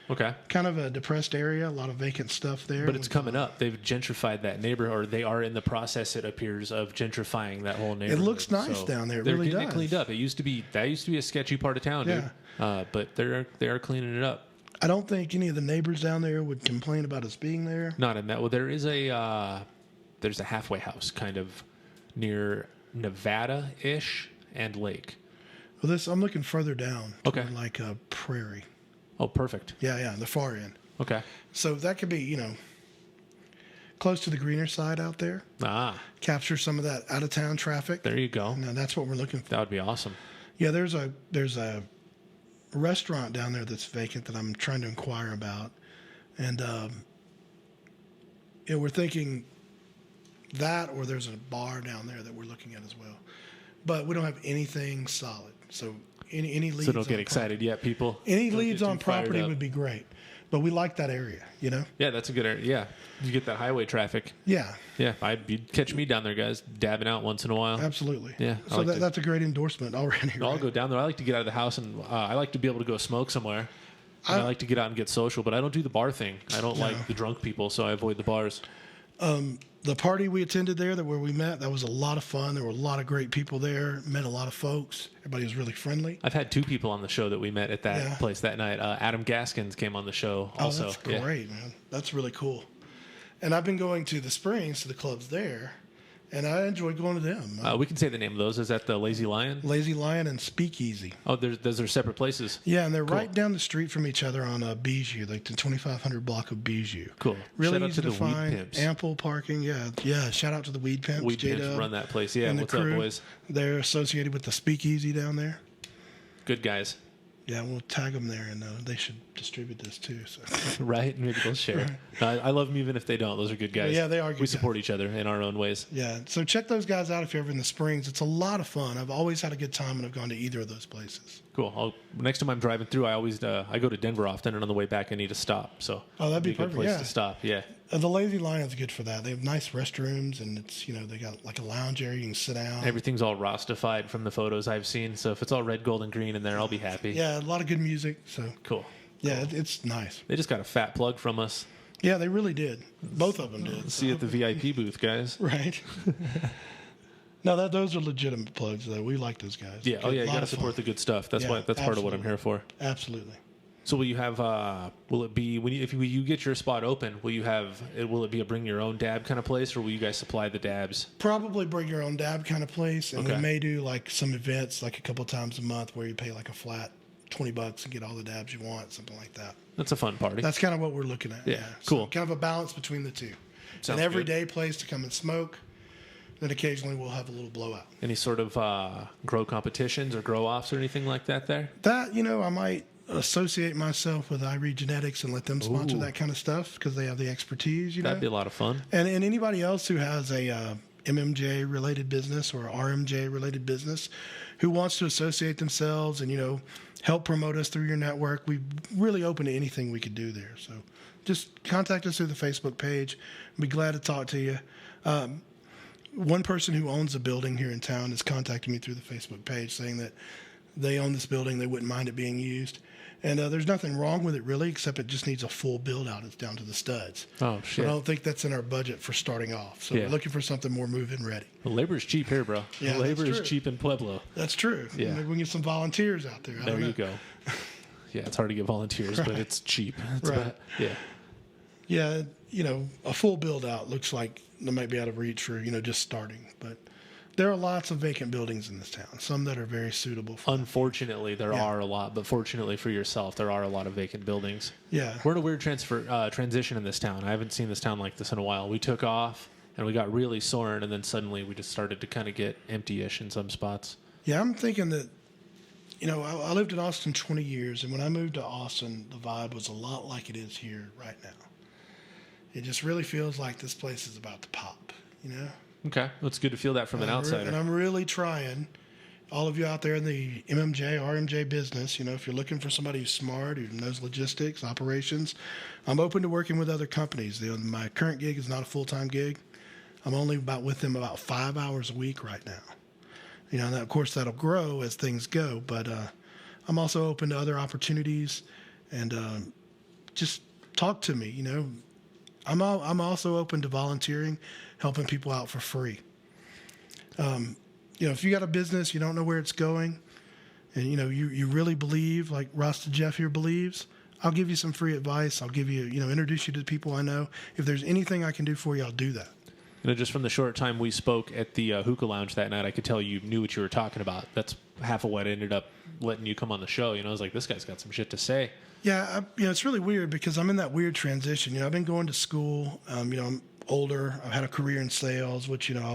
Okay. Kind of a depressed area, a lot of vacant stuff there. But it's coming up. They've gentrified that neighborhood, or they are in the process, it appears, of gentrifying that whole neighborhood. It looks nice down there. It they're really getting does. it cleaned up. That used to be a sketchy part of town, dude. But they are cleaning it up. I don't think any of the neighbors down there would complain about us being there. Not in that. Well, there is there's a halfway house kind of near Nevada-ish and Lake. Well, I'm looking further down. Okay. Toward like a prairie. Oh, perfect. Yeah, the far end. Okay. So that could be, close to the greener side out there. Capture some of that out of town traffic. There you go. Now that's what we're looking for. That would be awesome. Yeah, there's a restaurant down there that's vacant that I'm trying to inquire about, and we're thinking that, or there's a bar down there that we're looking at as well, but we don't have anything solid. So any leads. So don't get on excited yet, people. Any Don't leads get on too fired property up. would be great, but we like that area. Yeah, that's a good area. Yeah, you get that highway traffic. Yeah, Yeah, you'd catch me down there, guys, dabbing out once in a while. absolutely. Yeah, I So like to- that's a great endorsement already. I'll right? go down there. I like to get out of the house, and I like to be able to go smoke somewhere. And I like to get out and get social, but I don't do the bar thing. I don't like the drunk people, so I avoid the bars. The party we attended there, where we met, that was a lot of fun. There were a lot of great people there. Met a lot of folks. Everybody was really friendly. I've had 2 people on the show that we met at that Yeah. place that night. Adam Gaskins came on the show also. Oh, that's Yeah. great, man. That's really cool. And I've been going to the Springs, to the clubs there, and I enjoy going to them. We can say the name of those. Is that the Lazy Lion? Lazy Lion and Speakeasy. Oh, those are separate places. Yeah, and they're right down the street from each other on Bijou, like the 2500 block of Bijou. Cool. Really Shout out easy to to the Weed find. Pimps. Ample parking. Yeah. Shout out to the Weed Pimps. Weed Pimps J-Dub run that place. Yeah, and the what's up, crew. boys? They're associated with the Speakeasy down there. Good guys. Yeah, we'll tag them there, and they should distribute this too. So. Right? Maybe they'll share. I love them even if they don't. Those are good guys. Yeah, they are good We support each other in our own ways. Yeah, so check those guys out if you're ever in the Springs. It's a lot of fun. I've always had a good time when I've gone to either of those places. Cool. Next time I'm driving through, I always I go to Denver often, and on the way back, I need to stop. So Oh, that'd be it'd a good perfect, place yeah. to stop. Yeah. The Lazy Lion's good for that. They have nice restrooms, and it's they got like a lounge area you can sit down. Everything's all Rostified from the photos I've seen. So if it's all red, gold, and green in there, I'll be happy. Yeah, a lot of good music. So Cool. yeah, it's nice. They just got a fat plug from us. Yeah, they really did. Both of them did. See you at the VIP booth, guys. Right. No, those are legitimate plugs though. We like those guys. Yeah. Oh yeah. A You lot got to of fun. support the good stuff. That's Yeah, that's part of what I'm absolutely. here for. Absolutely. So will you have? Will it be if you get your spot open? Will you have? Will it be a bring your own dab kind of place, or will you guys supply the dabs? Probably bring your own dab kind of place, and Okay. we may do like some events like a couple times a month where you pay like a flat $20 and get all the dabs you want, something like that. That's a fun party. That's kind of what we're looking at. Yeah, So cool. kind of a balance between the two. Sounds An good. everyday place to come and smoke. Then occasionally we'll have a little blowout. Any sort of grow competitions or grow offs or anything like that there? That I might associate myself with iRead Genetics and let them sponsor Ooh. that kind of stuff because they have the expertise. That'd be a lot of fun. And anybody else who has a MMJ related business or RMJ related business who wants to associate themselves and help promote us through your network, we're really open to anything we could do there. So just contact us through the Facebook page. We'd be glad to talk to you. One person who owns a building here in town has contacted me through the Facebook page saying that they own this building, they wouldn't mind it being used. And there's nothing wrong with it really, except it just needs a full build out. It's down to the studs. Oh But shit! I don't think that's in our budget for starting off. So Yeah. we're looking for something more move-in ready. Well, labor's cheap here, bro. Yeah, that's Labor is true. cheap in Pueblo. That's true. Yeah. Maybe we can get some volunteers out there. I There don't know. you go. Yeah, it's hard to get volunteers, but it's cheap. It's Right. yeah. Yeah, a full build out looks like they might be out of reach for, just starting. But there are lots of vacant buildings in this town, some that are very suitable for Unfortunately, there Yeah. are a lot, but fortunately for yourself, there are a lot of vacant buildings. Yeah. We're in a weird transition in this town. I haven't seen this town like this in a while. We took off and we got really soaring, and then suddenly we just started to kind of get empty-ish in some spots. Yeah, I'm thinking that, I lived in Austin 20 years, and when I moved to Austin, the vibe was a lot like it is here right now. It just really feels like this place is about to pop, Okay, well, it's good to feel that from an outsider. And I'm really trying, all of you out there in the MMJ, RMJ business, if you're looking for somebody who's smart, who knows logistics, operations, I'm open to working with other companies. My current gig is not a full-time gig. I'm only with them about 5 hours a week right now. And of course that'll grow as things go, but I'm also open to other opportunities, and just talk to me. I'm also open to volunteering, helping people out for free. If you got a business, you don't know where it's going, and you really believe, like Rasta Jeff here believes, I'll give you some free advice. I'll give you, introduce you to people I know. If there's anything I can do for you, I'll do that. Just from the short time we spoke at the hookah lounge that night, I could tell you knew what you were talking about. That's half of what ended up letting you come on the show. I was like, this guy's got some shit to say. Yeah, it's really weird because I'm in that weird transition. I've been going to school. I'm older. I've had a career in sales, which I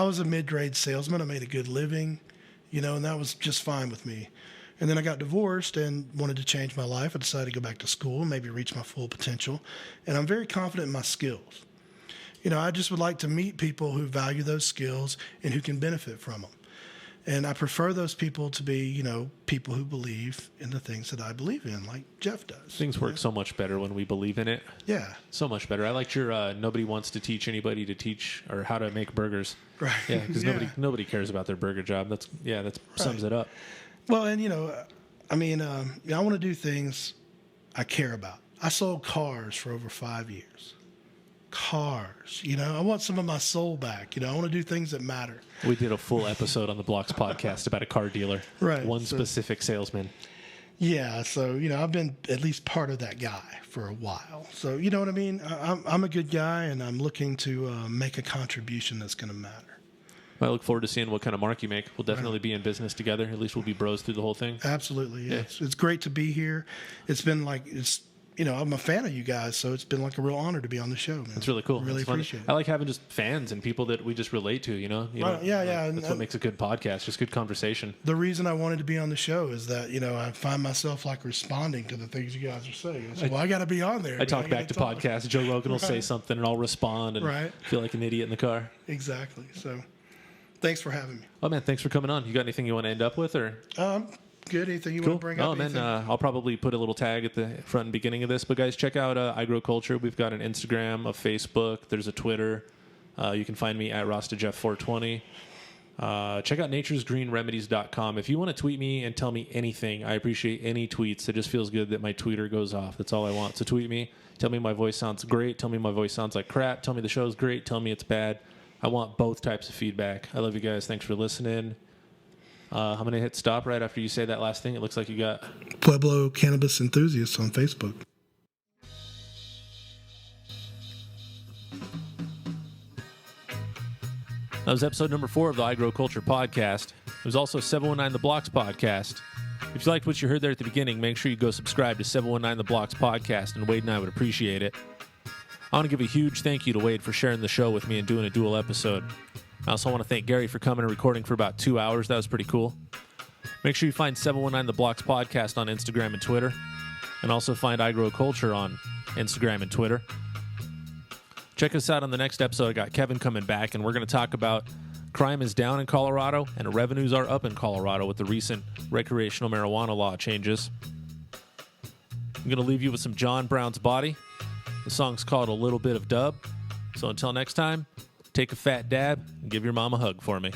was a mid-grade salesman. I made a good living, and that was just fine with me. And then I got divorced and wanted to change my life. I decided to go back to school and maybe reach my full potential. And I'm very confident in my skills. I just would like to meet people who value those skills and who can benefit from them. And I prefer those people to be, people who believe in the things that I believe in, like Jeff does. Things work so much better when we believe in it. Yeah. So much better. I liked your nobody wants to teach anybody to teach or how to make burgers. Right. Yeah, because nobody cares about their burger job. That sums it up. Well, and, I want to do things I care about. I sold cars for over 5 years. Cars, I want some of my soul back. I want to do things that matter. We did a full episode on the Blocks podcast about a car dealer. Right. One specific salesman. Yeah. So, I've been at least part of that guy for a while. So, you know what I mean? I'm a good guy, and I'm looking to make a contribution that's going to matter. I look forward to seeing what kind of mark you make. We'll definitely be in business together. At least we'll be bros through the whole thing. Absolutely. Yeah. It's great to be here. It's been I'm a fan of you guys, so it's been like a real honor to be on the show, man. It's really cool. Really appreciate it. I like having just fans and people that we just relate to, Yeah. That's what makes a good podcast, just good conversation. The reason I wanted to be on the show is that, I find myself responding to the things you guys are saying. I got to be on there. I talk back to podcasts. Joe Rogan will say something and I'll respond and feel like an idiot in the car. Exactly. So thanks for having me. Oh, man, thanks for coming on. You got anything you want to end up with? Or good. Anything you want to bring up? Oh, man, I'll probably put a little tag at the front and beginning of this. But, guys, check out iGrow Culture. We've got an Instagram, a Facebook. There's a Twitter. You can find me at RostaJeff420. Check out naturesgreenremedies.com. If you want to tweet me and tell me anything, I appreciate any tweets. It just feels good that my tweeter goes off. That's all I want. So tweet me. Tell me my voice sounds great. Tell me my voice sounds like crap. Tell me the show's great. Tell me it's bad. I want both types of feedback. I love you guys. Thanks for listening. I'm going to hit stop right after you say that last thing. It looks like you got Pueblo Cannabis Enthusiasts on Facebook. That was episode number 4 of the iGrow Culture podcast. It was also 719 The Blocks podcast. If you liked what you heard there at the beginning, make sure you go subscribe to 719 The Blocks podcast, and Wade and I would appreciate it. I want to give a huge thank you to Wade for sharing the show with me and doing a dual episode. I also want to thank Gary for coming and recording for about 2 hours. That was pretty cool. Make sure you find 719 The Blocks podcast on Instagram and Twitter, and also find iGrow Culture on Instagram and Twitter. Check us out on the next episode. I got Kevin coming back, and we're going to talk about crime is down in Colorado and revenues are up in Colorado with the recent recreational marijuana law changes. I'm going to leave you with some John Brown's Body. The song's called A Little Bit of Dub. So until next time, take a fat dab and give your mom a hug for me.